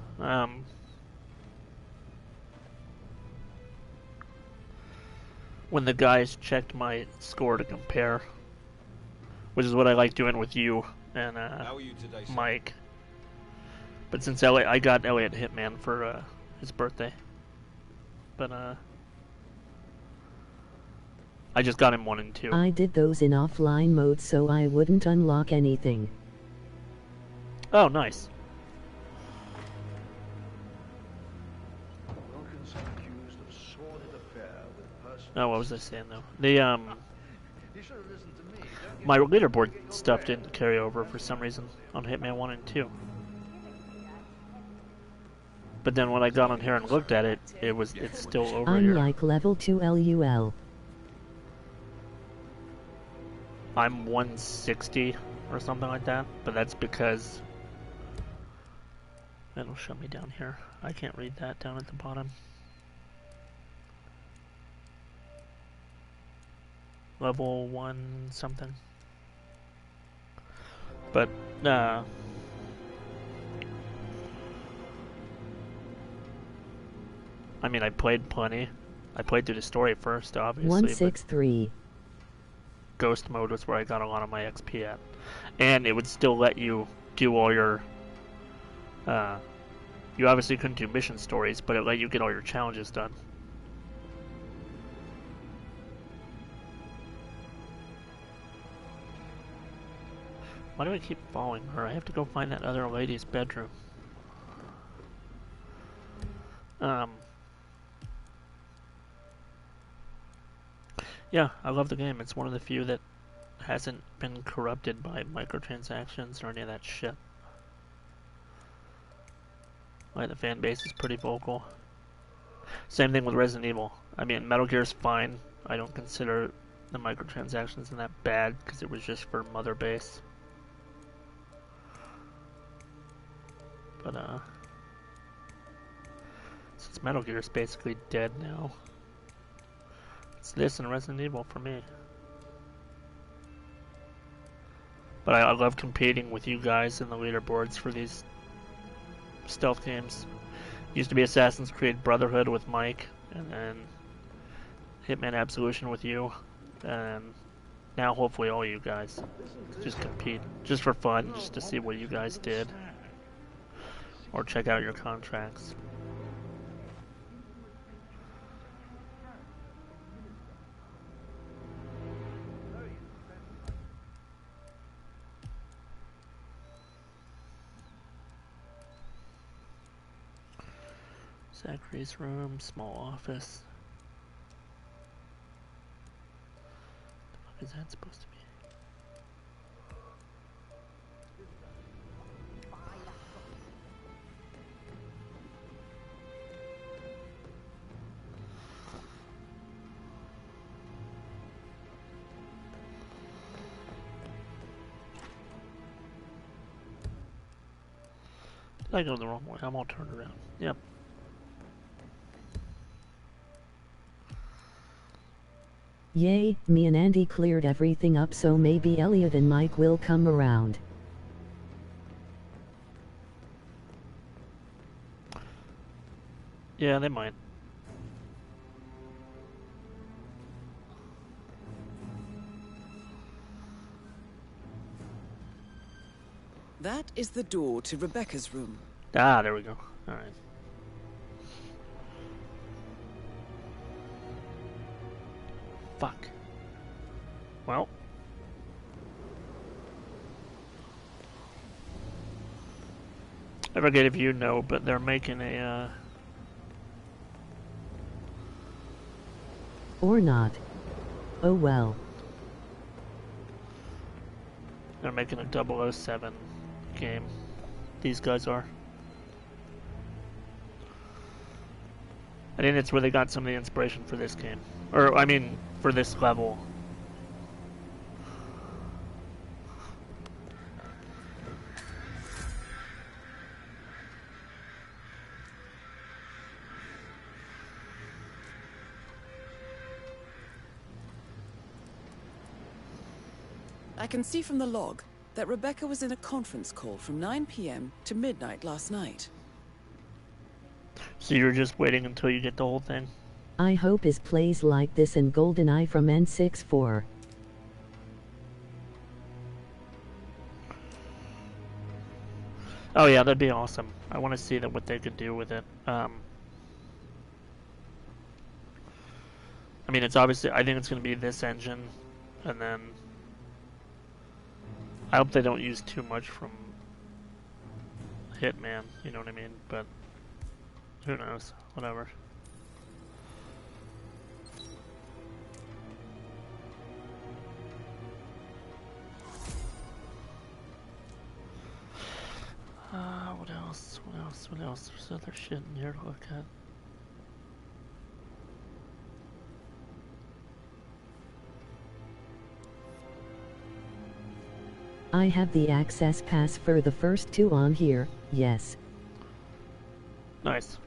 T: When the guys checked my score to compare, which is what I like doing with you and
P: How are you today, sir?
T: Mike. But since I got Elliot Hitman for his birthday, but I just got him 1 and 2.
S: I did those in offline mode so I wouldn't unlock anything.
T: Oh, nice. Oh, what was I saying though? The my leaderboard stuff didn't carry over for some reason on Hitman 1 and 2. But then when I got on here and looked at it, it's still over
S: I'm
T: here.
S: like level 2 LUL.
T: I'm 160 or something like that, but that's because it'll show me down here. I can't read that down at the bottom. Level 1 something. But, I mean, I played plenty. I played through the story first, obviously.
S: 163.
T: Ghost mode was where I got a lot of my XP at. And it would still let you do all your... you obviously couldn't do mission stories, but it let you get all your challenges done. Why do I keep following her? I have to go find that other lady's bedroom. Yeah, I love the game. It's one of the few that hasn't been corrupted by microtransactions or any of that shit. Like, the fan base is pretty vocal. Same thing with Resident Evil. I mean, Metal Gear's fine. I don't consider the microtransactions in that bad because it was just for mother base. But since Metal Gear is basically dead now, it's this and Resident Evil for me. But I love competing with you guys in the leaderboards for these stealth games. Used to be Assassin's Creed Brotherhood with Mike, and then Hitman Absolution with you, and now hopefully all you guys. Just compete, just for fun, just to see what you guys did. Or check out your contracts. Zachary's room, small office. What the fuck is that supposed to be? Did I go the wrong way? I'm all turned around. Yep.
S: Yay, me and Andy cleared everything up, so maybe Elliot and Mike will come around.
T: Yeah, they might.
A: That is the door to Rebecca's room.
T: Ah, there we go. Alright. Fuck. Well. I forget if you know, but they're making a,
S: Or not. Oh well.
T: They're making a 007 game. These guys are. I think that's where they got some of the inspiration for this game. Or, I mean, for this level.
A: I can see from the log that Rebecca was in a conference call from 9 p.m. to midnight last night.
T: So you're just waiting until you get the whole thing?
S: I hope his plays like this and GoldenEye from N64.
T: Oh yeah, that'd be awesome. I want to see what they could do with it. I mean, it's obviously, I think it's going to be this engine, and then I hope they don't use too much from Hitman, you know what I mean? But who knows? Whatever. What else? What else? What else? There's other shit in here to look at.
S: I have the access pass for the first two on here, yes.
T: Nice.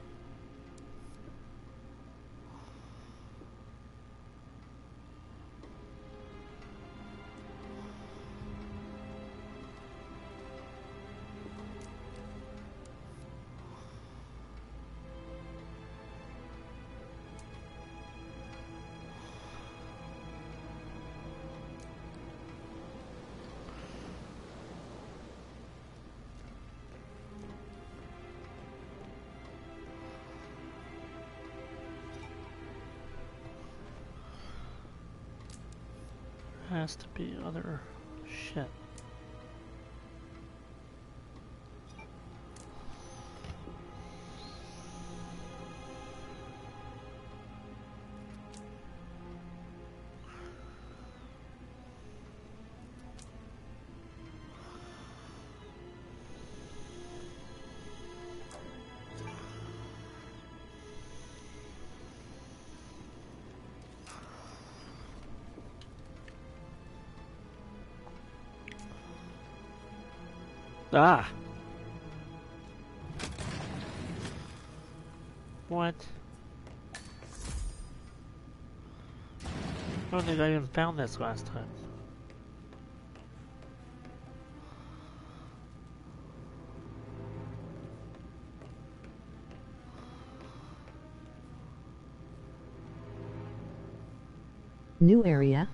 T: Has to be other shit. Ah! What? I don't think I even found this last time.
S: New area.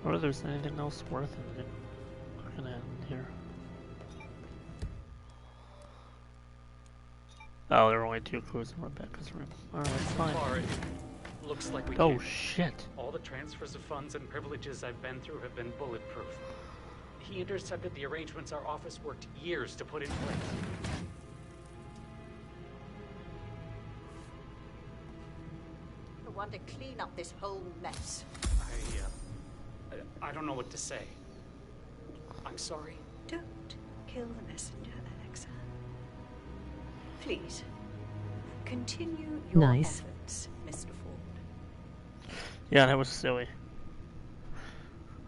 T: I wonder if there's anything else worth it looking at in here. Oh, there are only 2 clues in Rebecca's room. Alright, fine.
H: So far, it looks like we
T: Oh,
H: can.
T: shit.
H: All the transfers of funds and privileges I've been through have been bulletproof. He intercepted the arrangements our office worked years to put in place.
D: I want to clean up this whole mess.
H: I don't know what to say. I'm sorry.
D: Don't kill the messenger, Alexa. Please, continue your
S: Nice.
D: efforts, Mr. Ford.
T: Yeah, that was silly.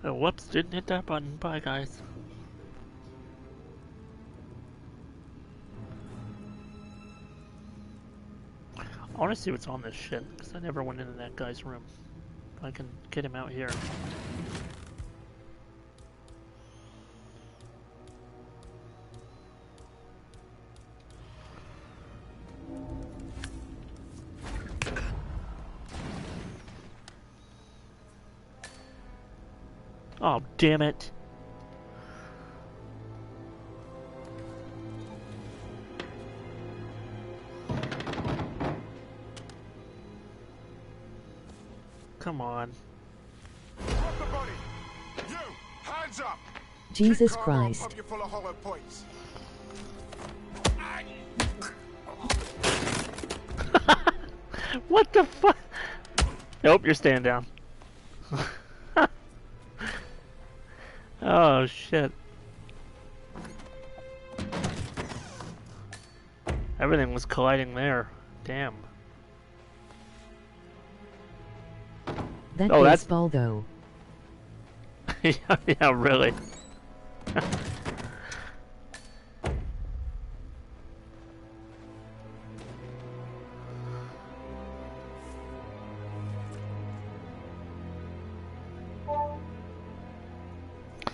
T: Oh, whoops, didn't hit that button. Bye, guys. I want to see what's on this shit, because I never went into that guy's room. If I can get him out here. Oh, damn it. Come on.
U: Drop the body. You, hands up.
S: Jesus Christ.
U: Pump you full of hollow points.
T: What the fuck? Nope, you're staying down. Oh, shit. Everything was colliding there. Damn.
S: That
T: Oh, that's
S: baseball, though.
T: Yeah, really.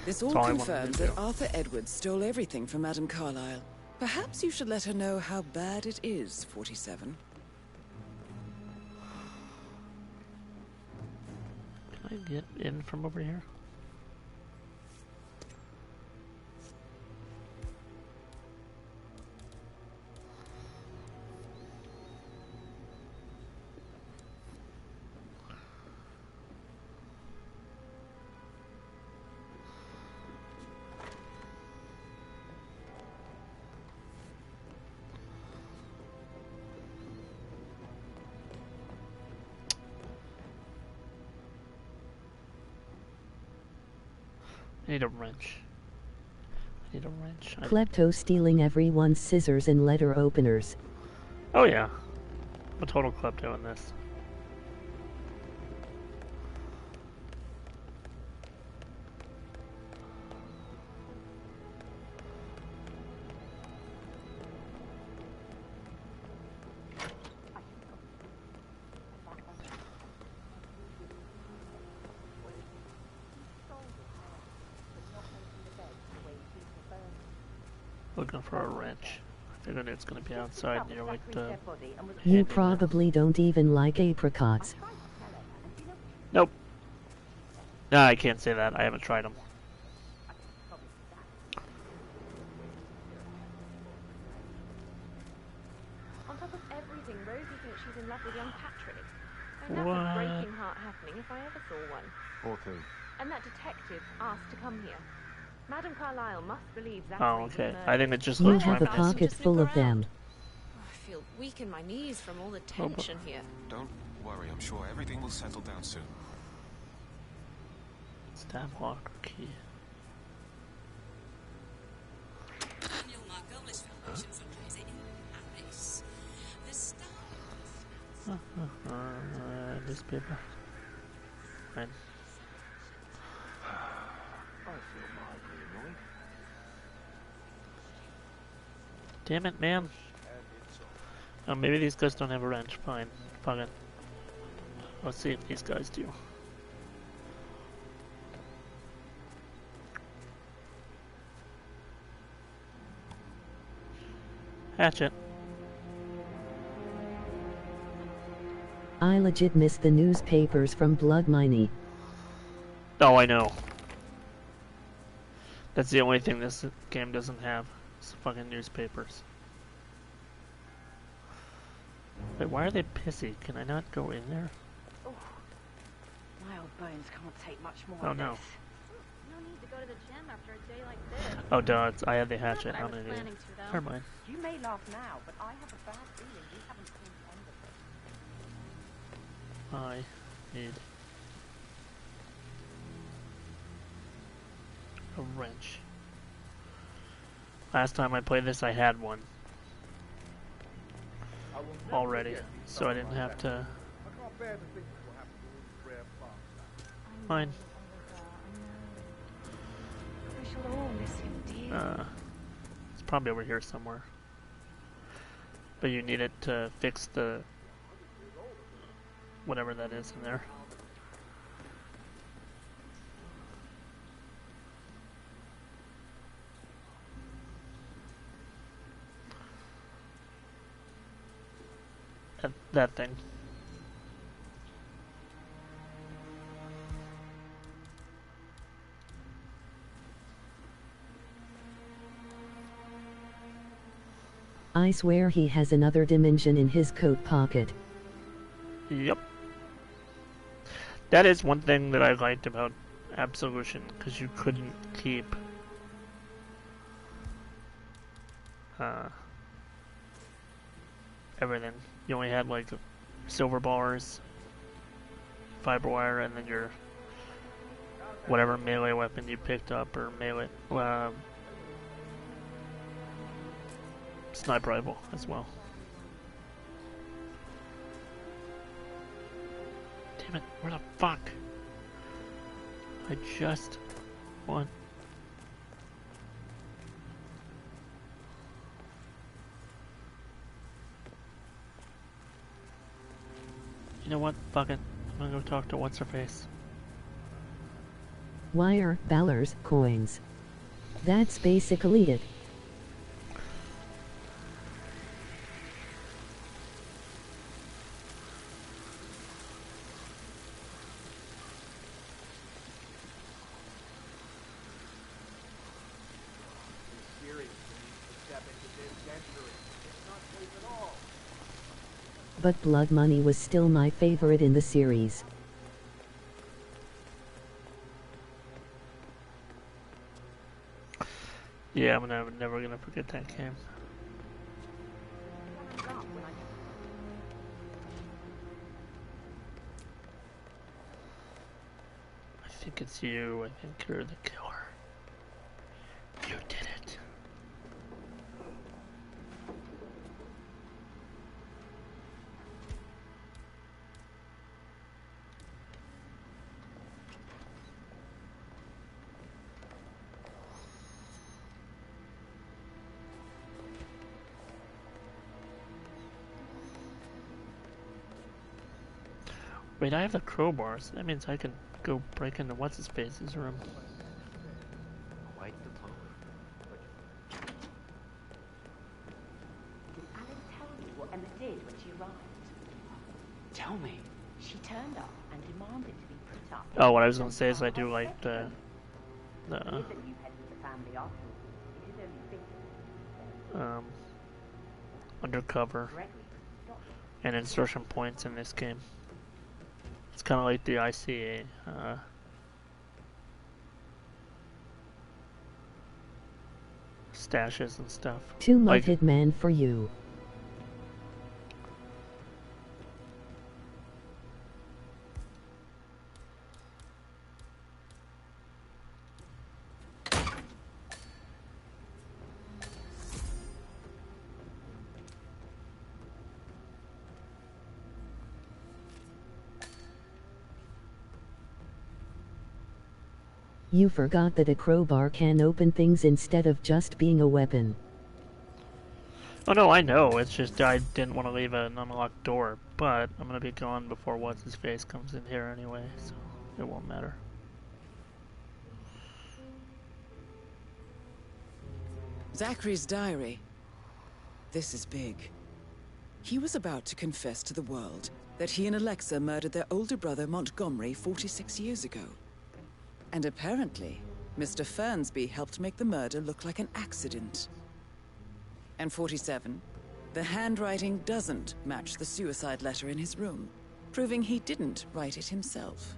A: This all confirms that Arthur Edwards stole everything from Madame Carlyle. Perhaps you should let her know how bad it is, 47.
T: Can I get in from over here? I need a wrench. I need a wrench.
S: Klepto stealing everyone's scissors and letter openers.
T: Oh yeah. I'm a total klepto in this. Looking for a wrench. I figured it's gonna be outside near like the...
S: You probably don't even like apricots.
T: Nope. Nah, I can't say that. I haven't tried them.
L: On top of everything, Rosie thinks she's in love with young Patrick. And that's a breaking heart happening if I ever saw one.
B: Poor thing.
L: And that detective asked to come here. Madame Carlyle must believe that.
T: Oh, okay. I think it just
S: You
T: looks
S: have a
T: like
S: pocket full of them.
L: I feel weak in my knees from all the tension here.
O: Don't worry, I'm sure everything will settle down soon.
T: Stab locker key. Newspaper. Fine. Damn it, man. Oh, maybe these guys don't have a wrench. Fine. Fuck it. Let's see if these guys do. Hatchet.
S: I legit missed the newspapers from Blood Money.
T: Oh, I know. That's the only thing this game doesn't have. It's fucking newspapers. Wait, why are they pissy? Can I not go in there?
G: Oh, my old bones can't take much more.
T: Oh no.
G: No need to go to the gym after a day like this.
T: Oh duh, I had the hatchet. I'm an idiot. Never mind.
M: You may laugh now, but I have a bad feeling you haven't seen the end of it.
T: I need a wrench. Last time I played this, I had one already, so I didn't have to. Fine.
G: We shall all miss him dearly.
T: It's probably over here somewhere. But you need it to fix the whatever that is in there. That thing.
S: I swear he has another dimension in his coat pocket.
T: Yep. That is one thing that I liked about Absolution, because you couldn't keep everything. You only had like silver bars, fiber wire, and then your whatever melee weapon you picked up, or melee sniper rifle as well. Damn it, where the fuck? I just want... You know what? Fuck it. I'm gonna go talk to what's-her-face.
S: Wire, Balor's, coins. That's basically it. But Blood Money was still my favorite in the series.
T: Yeah, I'm never gonna forget that game. I think it's you. I think you're the killer. You did it. Wait, I have the crowbar, so that means I can go break into what's-his-face's room.
K: Wipe the poet.
G: Did Alice tell you what Emma did when she arrived? Tell me. She turned up and demanded to be put up.
T: Oh, what I was gonna say is I do like the undercover and insertion points in this game. It's kind of like the ICA stashes and stuff.
S: Too much Hitman for you. You forgot that a crowbar can open things instead of just being a weapon.
T: Oh no, I know. It's just I didn't want to leave an unlocked door, but I'm gonna be gone before what's-his-face comes in here anyway, so it won't matter.
A: Zachary's diary. This is big. He was about to confess to the world that he and Alexa murdered their older brother Montgomery 46 years ago. And apparently, Mr. Fernsby helped make the murder look like an accident. And 47, the handwriting doesn't match the suicide letter in his room, proving he didn't write it himself.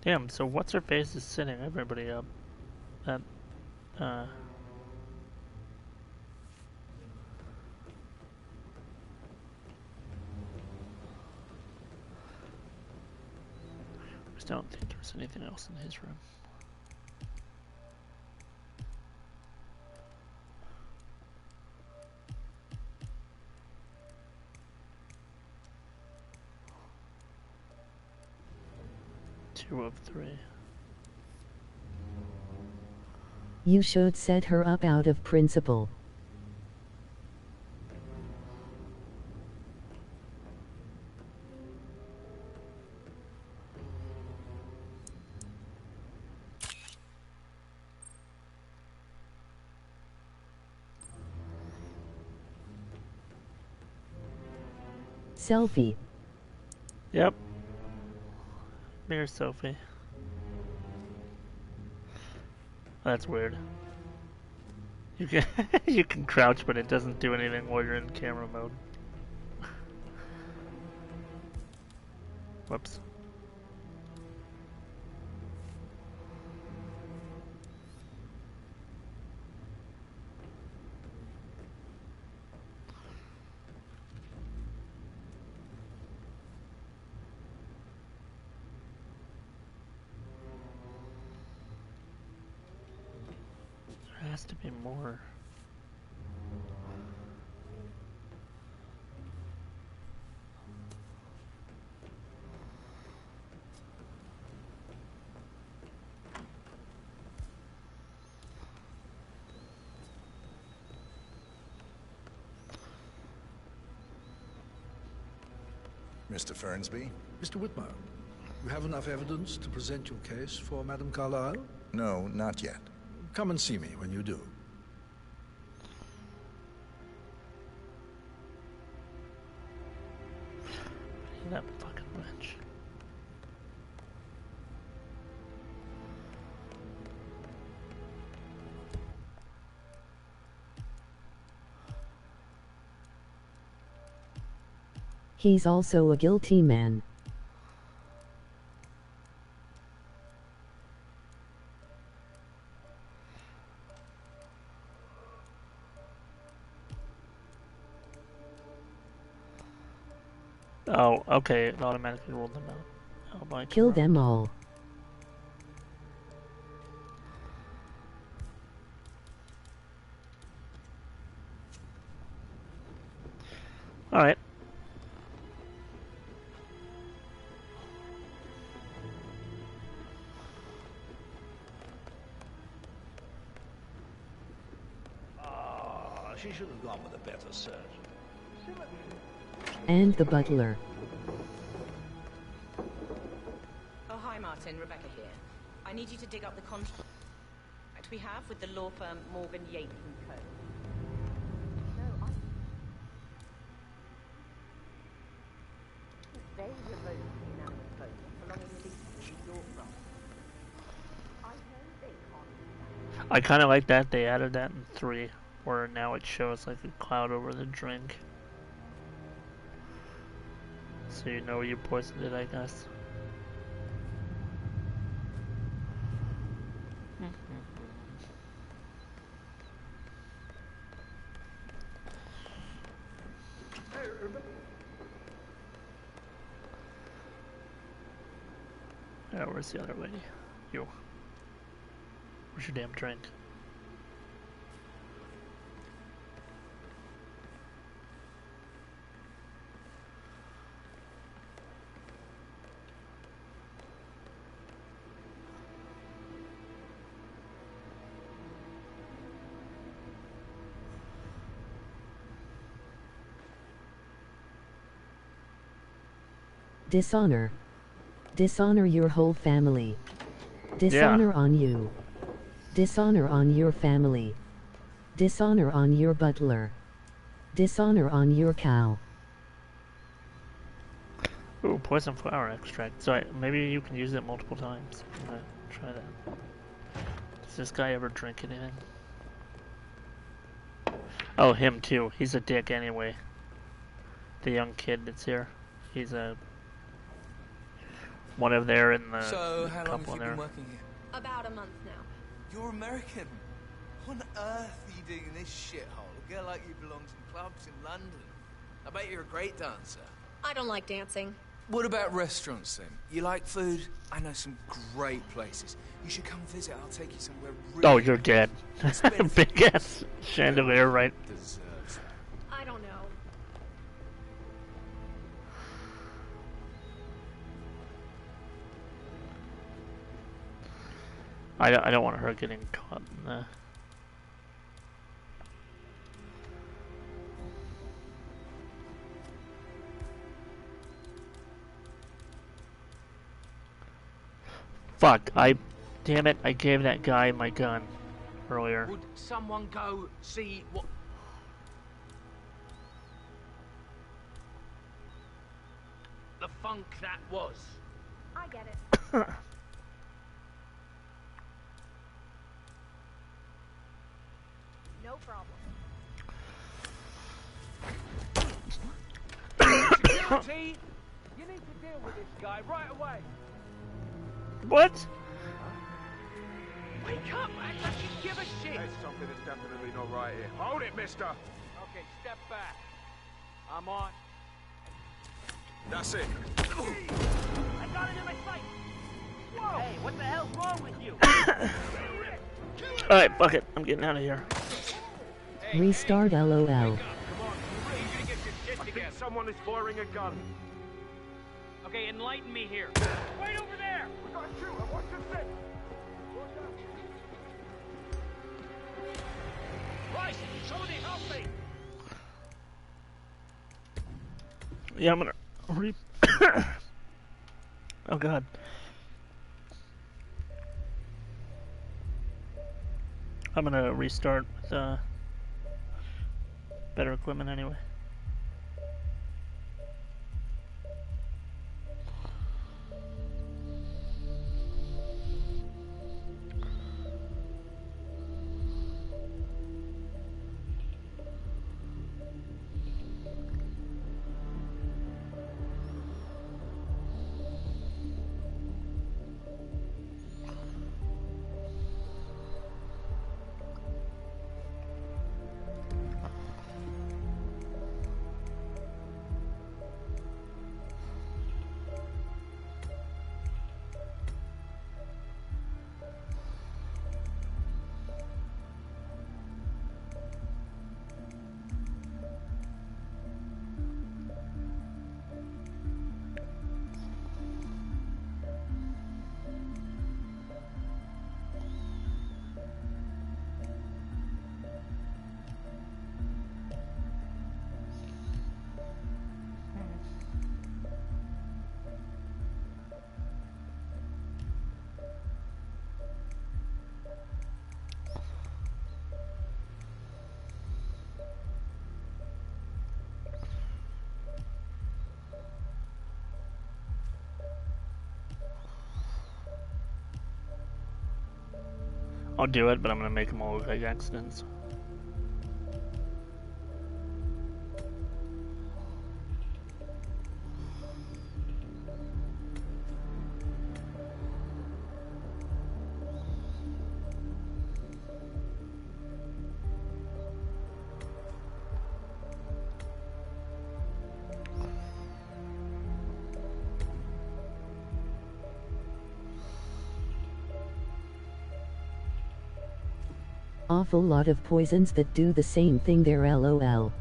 T: Damn, so what's-her-face is sitting everybody up at, I don't think there's anything else in his room. Two of three.
S: You should set her up out of principle. Selfie.
T: Yep. Mirror selfie. That's weird. You can you can crouch, but it doesn't do anything while you're in camera mode. Whoops. There has to be more.
E: Mr. Fernsby?
F: Mr. Whitmer, you have enough evidence to present your case for Madame Carlyle?
E: No, not yet.
F: Come and see me when you do.
T: That fucking wrench.
S: He's also a guilty man.
T: Oh, okay, it automatically rolled them out. Oh,
S: Kill them all.
T: Alright.
C: She should have gone with a better surgeon.
S: And the butler.
M: Oh, hi, Martin. Rebecca here. I need you to dig up the contract we have with the law firm Morgan, Yates & Co. No, they revoked the unanimous vote prolonging the lease to your front. I know they can't.
T: I kind of like that they added that in 3, where now it shows like a cloud over the drink. So you know you poisoned it, I guess. Yeah, where's the other lady? You. Where's your damn drink?
S: Dishonor. Dishonor your whole family. Dishonor on you. Dishonor on your family. Dishonor on your butler. Dishonor on your cow.
T: Ooh, poison flower extract. So maybe you can use it multiple times. I'm gonna try that. Does this guy ever drink anything? Oh, him too. He's a dick anyway. The young kid that's here. He's a one of there in the
Q: So, how long have
T: couple
Q: you
T: there.
Q: been working here?
L: About a month now.
Q: You're American. What on earth are you doing in this shithole? A girl like you belongs in clubs in London. I bet you're a great dancer.
L: I don't like dancing.
Q: What about restaurants then? You like food? I know some great places. You should come visit. I'll take you somewhere really...
T: Oh, you're dead. Big ass chandelier, right?
Q: Deserves that.
L: I don't know.
T: I don't want her getting caught in the... Fuck, damn it, I gave that guy my gun earlier.
N: Would someone go see what... the funk that was?
L: I get it. No problem.
N: Security, you need to deal with this guy right away.
T: What?
N: Wake up, act like you give a shit.
B: There's something that's definitely not right here. Hold it, mister!
N: Okay, step back. I'm on.
B: That's it.
N: I got it in my sight. Whoa! Hey, what the hell's wrong with you?
T: Alright, fuck it, I'm getting out of here.
S: Restart LOL.
B: I think someone is firing a gun.
N: Okay, enlighten me here. Wait over there!
B: We got a shooter. What's the set?
N: Right, somebody help me!
T: Yeah, I'm gonna oh god. I'm gonna restart with better equipment anyway. I'll do it, but I'm gonna make them all look like accidents.
S: Awful lot of poisons that do the same thing there, LOL.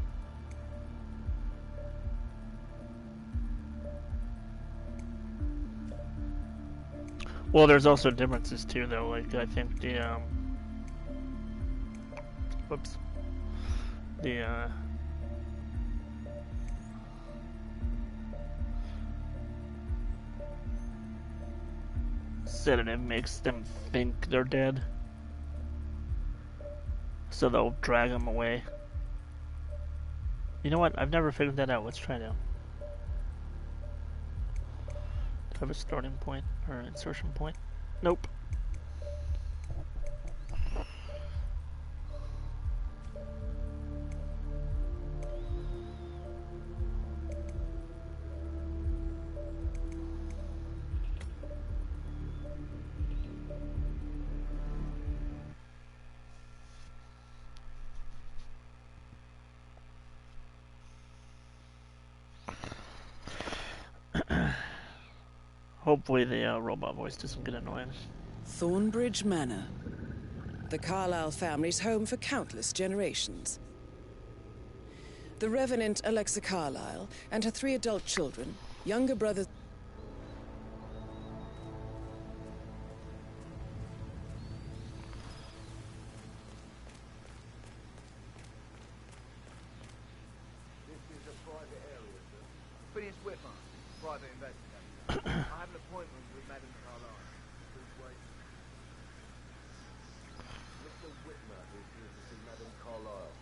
T: Well, there's also differences too, though. Like I think the whoops, sedative makes them think they're dead. So they'll drag them away. You know what? I've never figured that out. Let's try now. Do I have a starting point or an insertion point? Nope. Hopefully the robot voice doesn't get annoying.
A: Thornbridge Manor. The Carlyle family's home for countless generations. The Revenant Alexa Carlyle and her 3 adult children, younger brothers...
B: This is a private area, sir. Phineas Whitmer, private investigator. I have an appointment with Madame Carlyle. Please wait. Mr. Whitmer is here to see Madame Carlyle.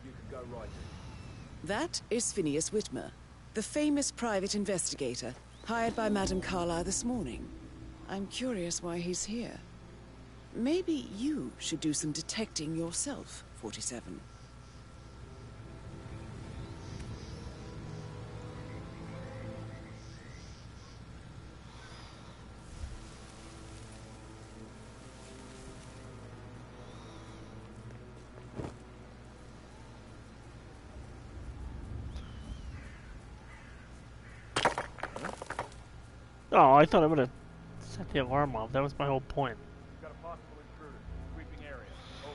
B: You can go right in.
A: That is Phineas Whitmer, the famous private investigator, hired by Madame Carlyle this morning. I'm curious why he's here. Maybe you should do some detecting yourself, 47.
T: Oh, I thought I would have set the alarm off. That was my whole point.
B: Got a possible intruder. Sweeping area. Over.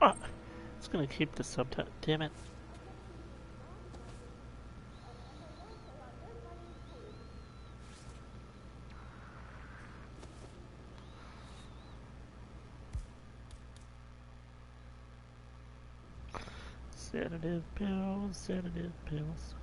T: Oh, it's gonna keep the subtitle. Damn it. Sedative pills, sedative pills.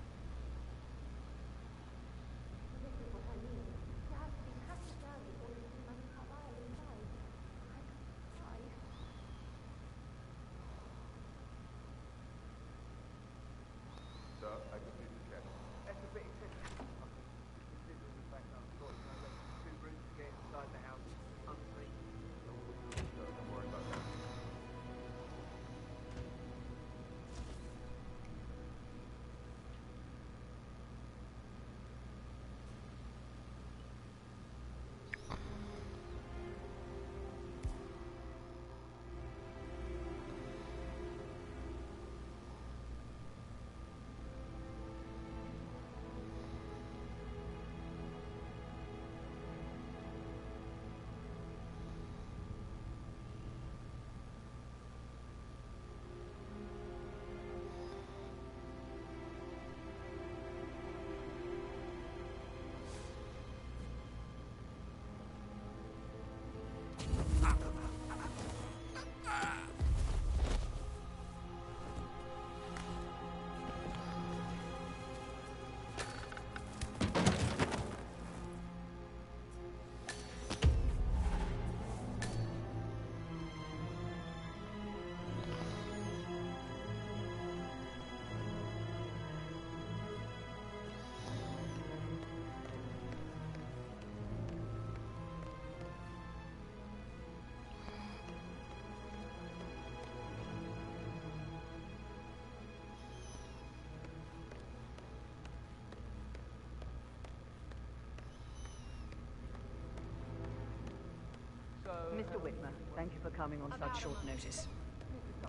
D: Mr. Whitmer, thank you for coming on such short notice.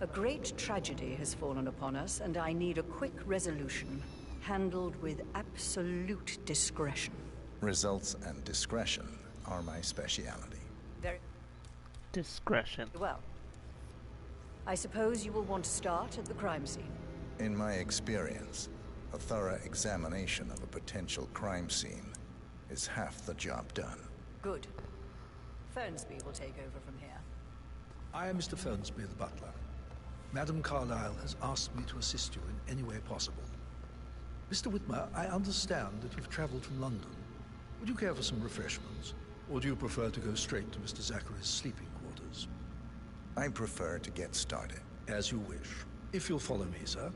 D: A great tragedy has fallen upon us, and I need a quick resolution, handled with absolute discretion.
E: Results and discretion are my speciality.
D: Very
T: discretion.
D: well. I suppose you will want to start at the crime scene.
E: In my experience, a thorough examination of a potential crime scene is half the job done.
D: Good. Fernsby will take over from here.
F: I am Mr. Fernsby, the butler. Madam Carlyle has asked me to assist you in any way possible. Mr. Whitmer, I understand that you've traveled from London. Would you care for some refreshments? Or do you prefer to go straight to Mr. Zachary's sleeping quarters?
E: I prefer to get started.
F: As you wish. If you'll follow me, sir.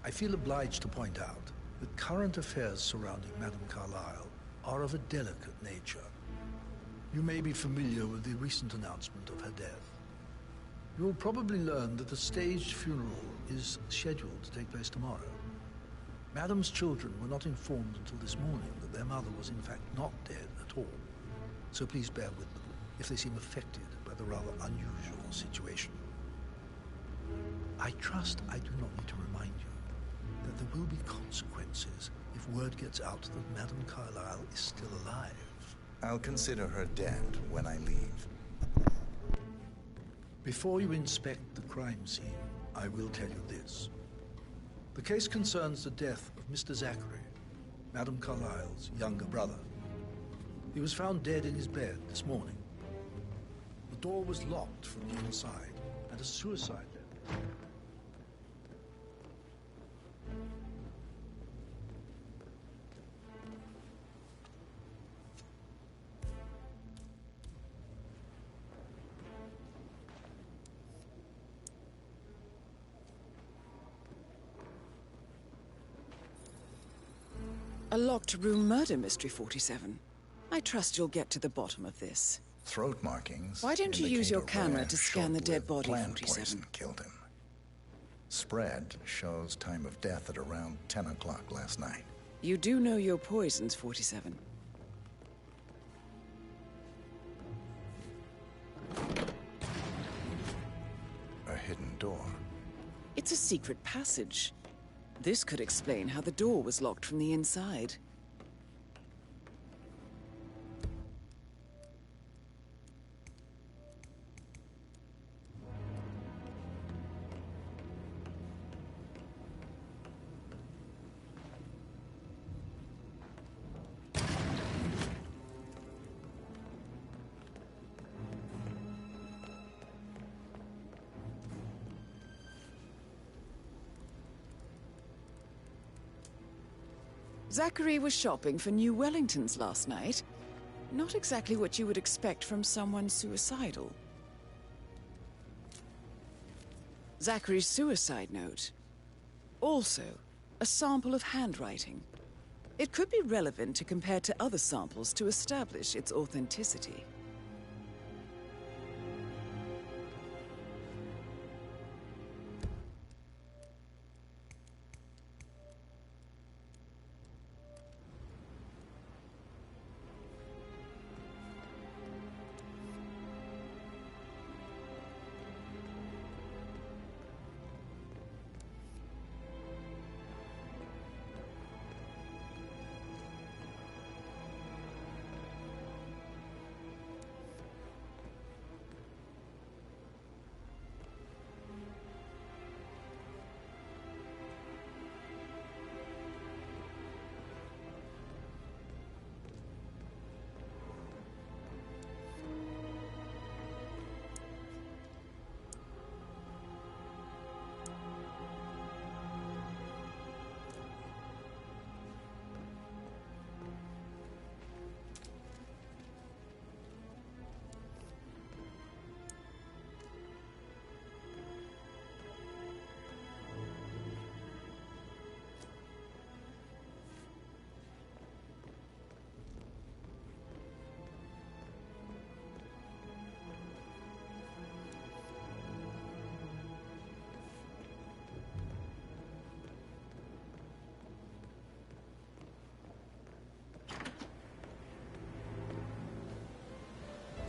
F: I feel obliged to point out that current affairs surrounding Madame Carlyle are of a delicate nature. You may be familiar with the recent announcement of her death. You will probably learn that a staged funeral is scheduled to take place tomorrow. Madame's children were not informed until this morning that their mother was in fact not dead at all. So please bear with them if they seem affected by the rather unusual situation. I trust I do not need to remind you that there will be consequences if word gets out that Madame Carlyle is still alive.
E: I'll consider her dead when I leave.
F: Before you inspect the crime scene, I will tell you this. The case concerns the death of Mr. Zachary, Madame Carlyle's younger brother. He was found dead in his bed this morning. The door was locked from the inside, and a suicide letter.
A: A locked room murder mystery, 47. I trust you'll get to the bottom of this.
E: Throat markings.
A: Why don't you use your
E: indicate a
A: camera
E: rare,
A: to scan the dead
E: short-lived
A: body,
E: plant
A: 47?
E: poison killed him. Spread shows time of death at around 10 o'clock last night.
A: You do know your poisons, 47.
E: A hidden door.
A: It's a secret passage. This could explain how the door was locked from the inside. Zachary was shopping for new Wellingtons last night. Not exactly what you would expect from someone suicidal. Zachary's suicide note. Also, a sample of handwriting. It could be relevant to compare to other samples to establish its authenticity.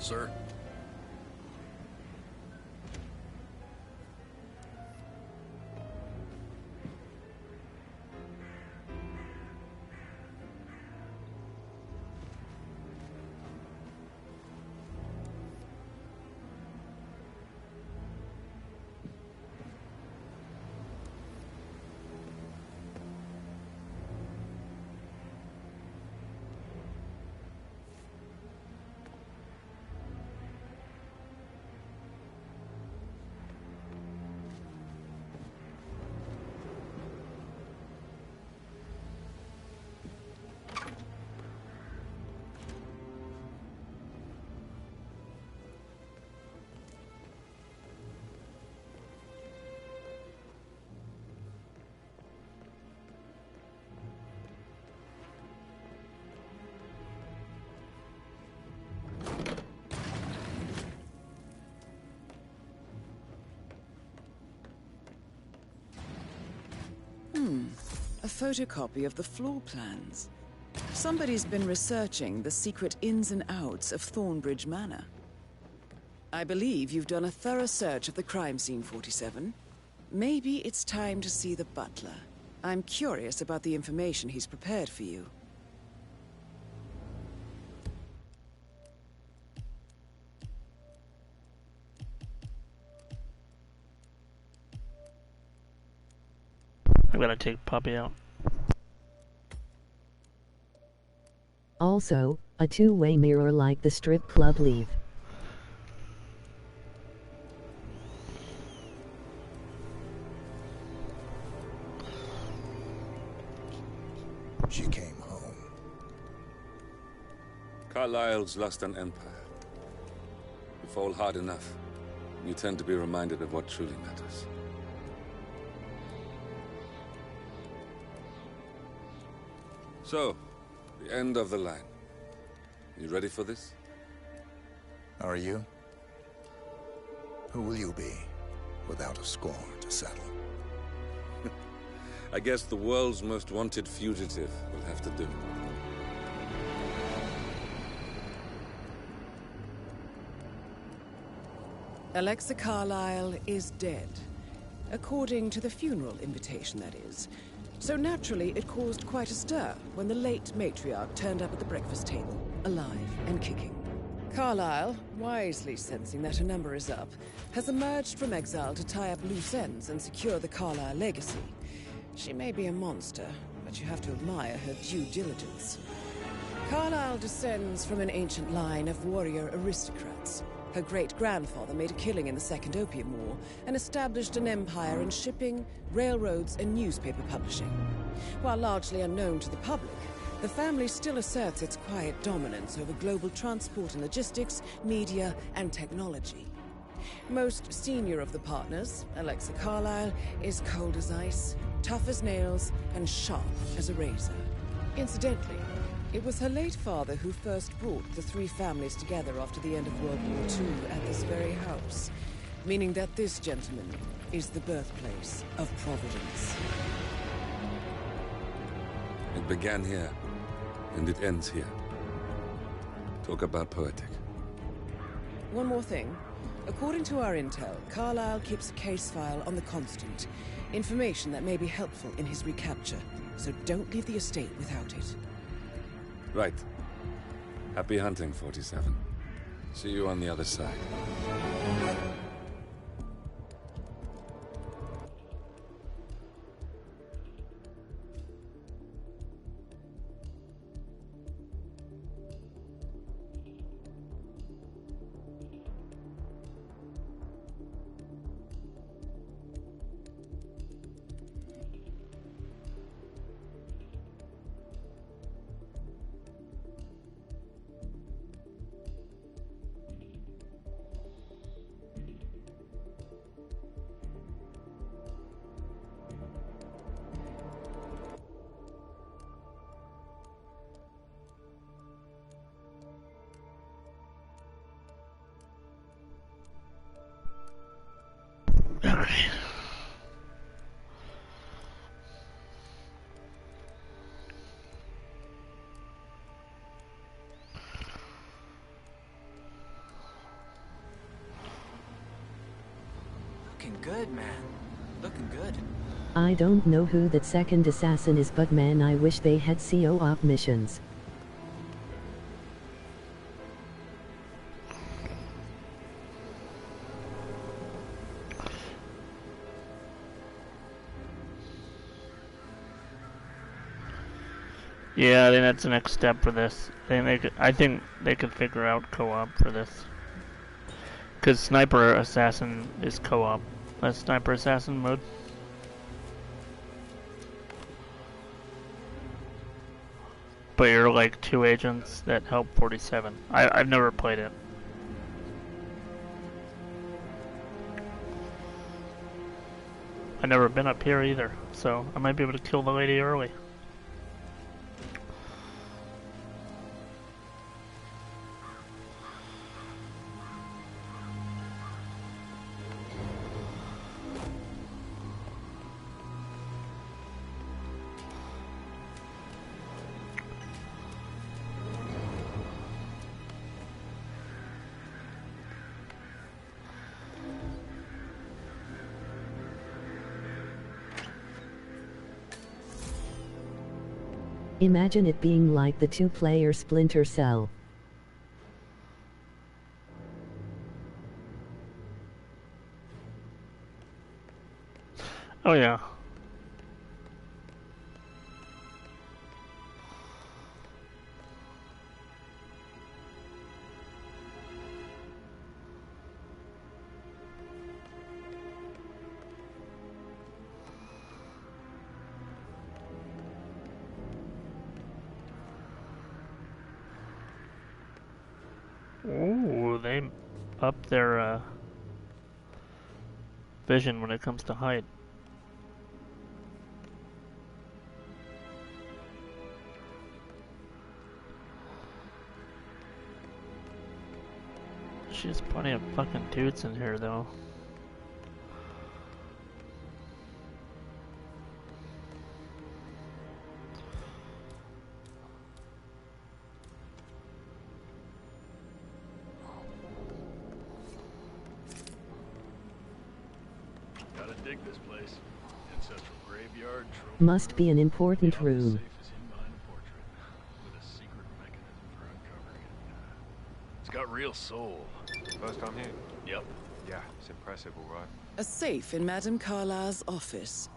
P: Sir?
A: A photocopy of the floor plans. Somebody's been researching the secret ins and outs of Thornbridge Manor. I believe you've done a thorough search of the crime scene, 47. Maybe it's time to see the butler. I'm curious about the information he's prepared for you.
T: I'm gonna take Puppy out.
S: Also, a two-way mirror like the strip club leave.
E: She came home.
R: Carlyle's lost an empire. You fall hard enough, you tend to be reminded of what truly matters. So, the end of the line. You ready for this?
E: Are you? Who will you be, without a score to settle?
R: I guess the world's most wanted fugitive will have to do.
A: Alexa Carlyle is dead. According to the funeral invitation, that is. So naturally, it caused quite a stir when the late matriarch turned up at the breakfast table, alive and kicking. Carlyle, wisely sensing that her number is up, has emerged from exile to tie up loose ends and secure the Carlyle legacy. She may be a monster, but you have to admire her due diligence. Carlyle descends from an ancient line of warrior aristocrats. Her great-grandfather made a killing in the Second Opium War and established an empire in shipping, railroads, and newspaper publishing. While largely unknown to the public, the family still asserts its quiet dominance over global transport and logistics, media, and technology. Most senior of the partners, Alexa Carlyle, is cold as ice, tough as nails, and sharp as a razor. Incidentally, it was her late father who first brought the three families together after the end of World War II at this very house, meaning that this gentleman is the birthplace of Providence.
R: It began here, and it ends here. Talk about poetic.
A: One more thing. According to our intel, Carlyle keeps a case file on the Constant. Information that may be helpful in his recapture, so don't leave the estate without it.
R: Right. Happy hunting, 47. See you on the other side.
Q: Looking good, man. Looking good.
S: I don't know who that second assassin is, but man, I wish they had co-op missions.
T: Yeah, I think that's the next step for this. I think they could figure out co-op for this. Because Sniper Assassin is co-op. That's Sniper Assassin mode. But you're like two agents that help 47. I've never played it. I've never been up here either, so I might be able to kill the lady early.
S: Imagine it being like the two-player Splinter Cell.
T: Oh yeah. Ooh, they up their vision when it comes to height. There's plenty of fucking dudes in here though.
U: Gotta dig this place. Ancestral graveyard.
S: Must be an important room.
U: With a secret mechanism for uncovering it. It's got real soul.
O: First time here?
U: Yep.
O: Yeah, it's impressive, all right.
A: A safe in Madame Carlyle's office.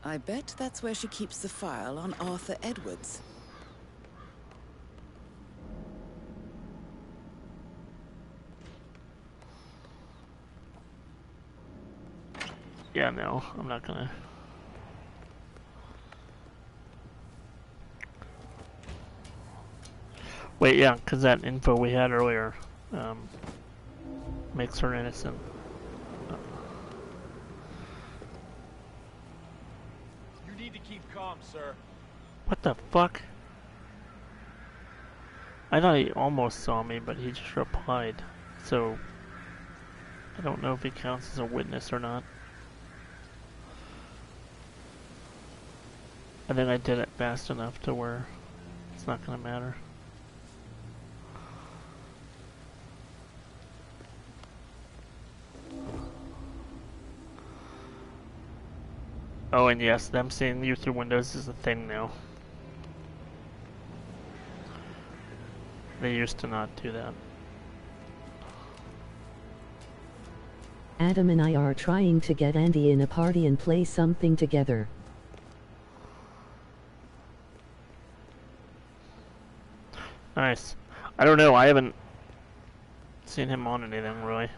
A: I bet that's where she keeps the file on Arthur Edwards.
T: Yeah, no, I'm not gonna. Wait, yeah, because that info we had earlier makes her innocent.
U: You need to keep calm, sir.
T: What the fuck? I thought he almost saw me, but he just replied. So, I don't know if he counts as a witness or not. I think I did it fast enough to where it's not gonna matter. Oh, and yes, them seeing you through windows is a thing now. They used to not do that.
S: Adam and I are trying to get Andy in a party and play something together.
T: Nice. I don't know, I haven't seen him on anything really.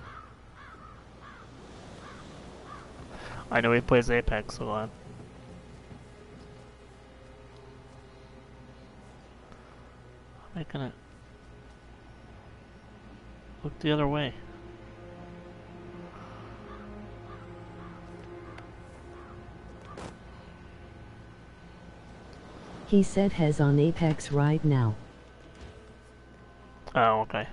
T: I know he plays Apex a lot. Am I gonna look the other way?
S: He said he's on Apex right now.
T: Oh, okay.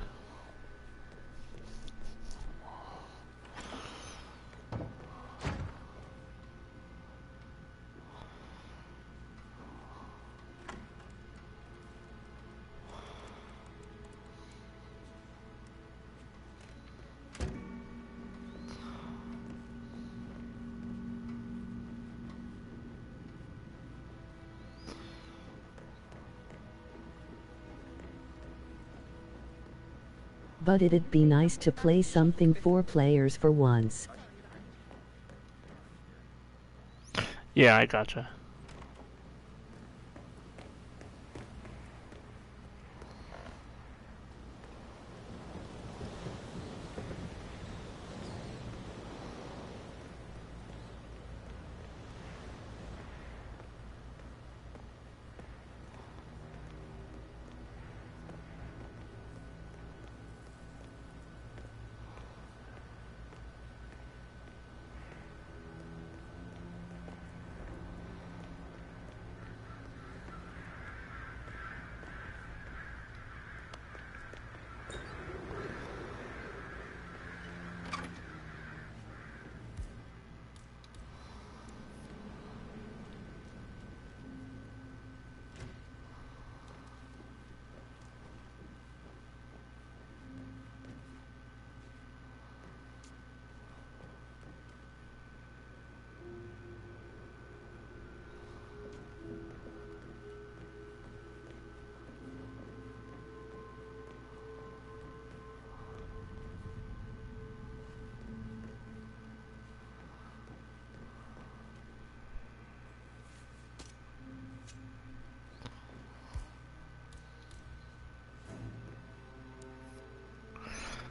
S: But it'd be nice to play something 4 players for once.
T: Yeah, I gotcha.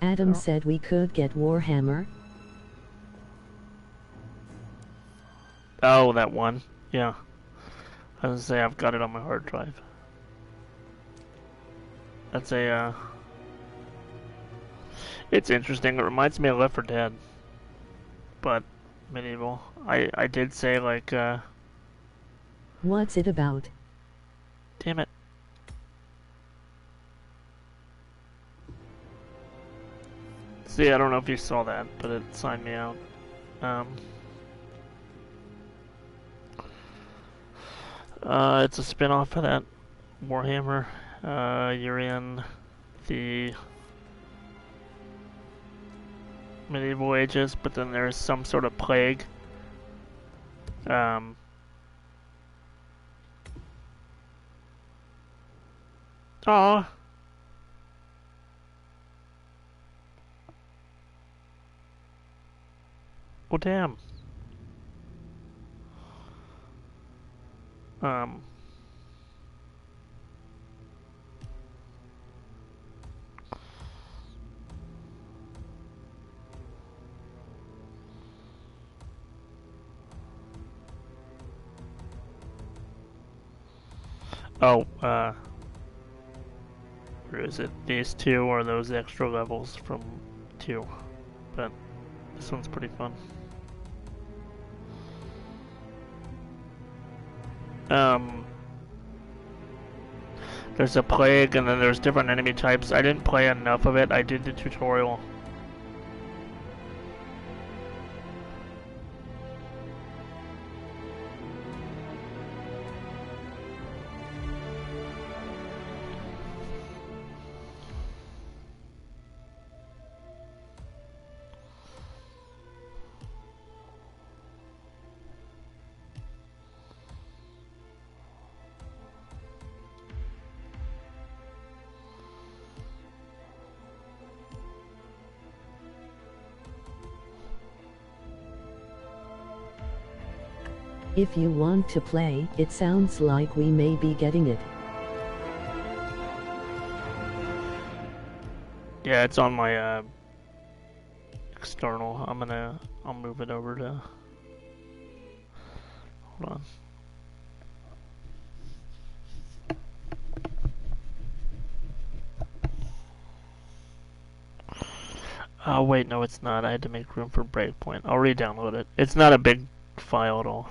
S: Adam said we could get Warhammer.
T: Oh, that one. Yeah. I was gonna say I've got it on my hard drive. That's a, it's interesting. It reminds me of Left 4 Dead. But medieval. I did say, like,
S: What's it about?
T: Damn it. See, I don't know if you saw that, but it signed me out. It's a spin-off of that Warhammer. You're in the medieval ages, but then there's some sort of plague. Aw. Oh, damn. Oh, where is it? These two are those extra levels from 2, but this one's pretty fun. There's a plague, and then there's different enemy types. I didn't play enough of it. I did the tutorial.
S: If you want to play, it sounds like we may be getting it.
T: Yeah, it's on my external. I'll move it over to. Hold on. Oh wait, no, it's not. I had to make room for Breakpoint. I'll re-download it. It's not a big file at all.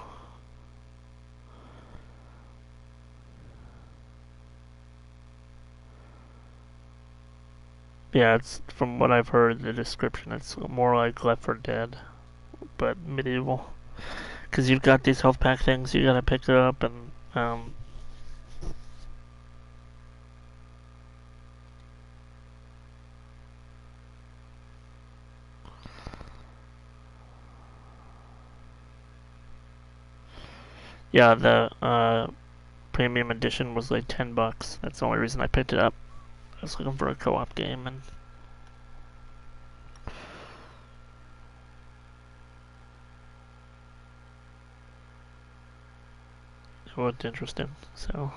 T: Yeah, it's from what I've heard, the description, it's more like Left 4 Dead, but medieval. Because you've got these health pack things, you gotta pick it up, and yeah, the premium edition was like $10. That's the only reason I picked it up. I was looking for a co-op game, and looked interesting, so.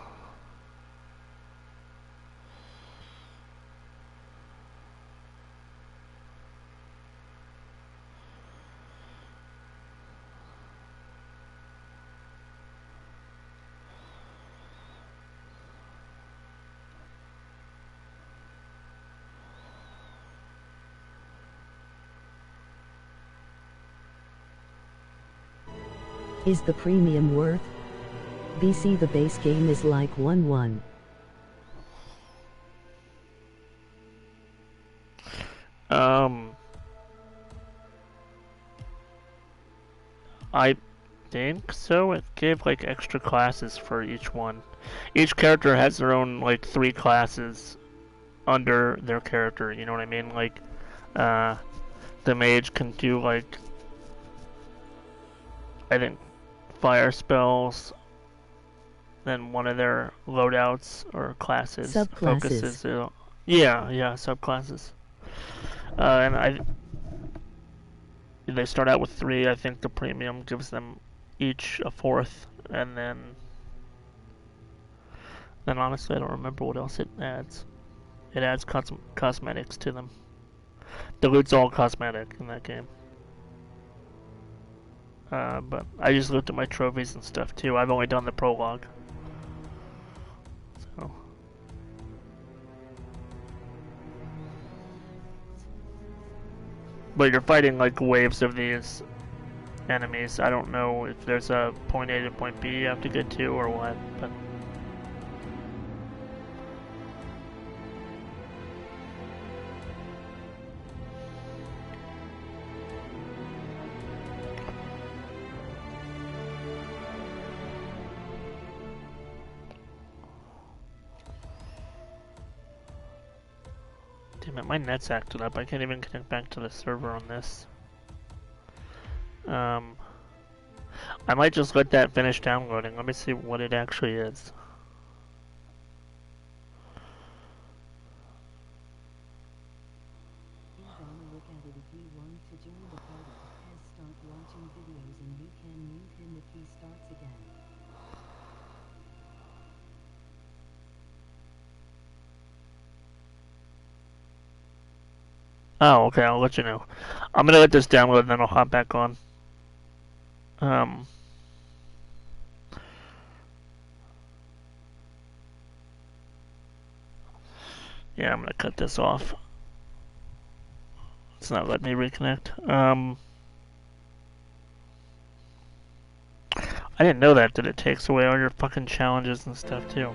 S: Is the premium worth? BC the base game is like 1-1.
T: I think so. It gave like extra classes for each one. Each character has their own like 3 classes under their character, you know what I mean? Like, the mage can do like, I think, fire spells. Then one of their loadouts or classes focuses. Yeah, subclasses. And they start out with 3. I think the premium gives them each a 4th, and then honestly I don't remember what else it adds. It adds cosmetics to them. The loot's all cosmetic in that game. But I just looked at my trophies and stuff too. I've only done the prologue. So. But you're fighting like waves of these enemies. I don't know if there's a point A to point B you have to get to or what, but. Damn it, my net's acted up. I can't even connect back to the server on this. I might just let that finish downloading. Let me see what it actually is. Oh, okay, I'll let you know. I'm gonna let this download and then I'll hop back on. Yeah, I'm gonna cut this off. It's not letting me reconnect. I didn't know that it takes away all your fucking challenges and stuff too.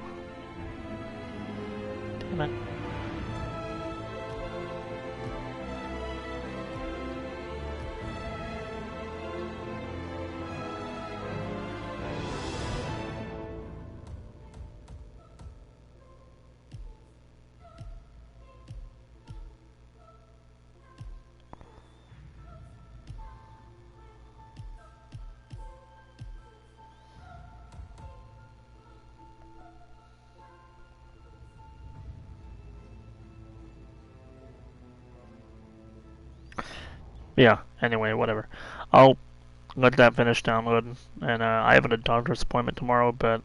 T: Damn it. Yeah, anyway, whatever. I'll let that finish downloading. And I have a doctor's appointment tomorrow, but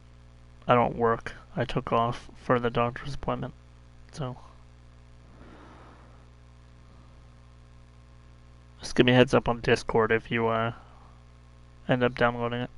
T: I don't work. I took off for the doctor's appointment. So just give me a heads up on Discord if you end up downloading it.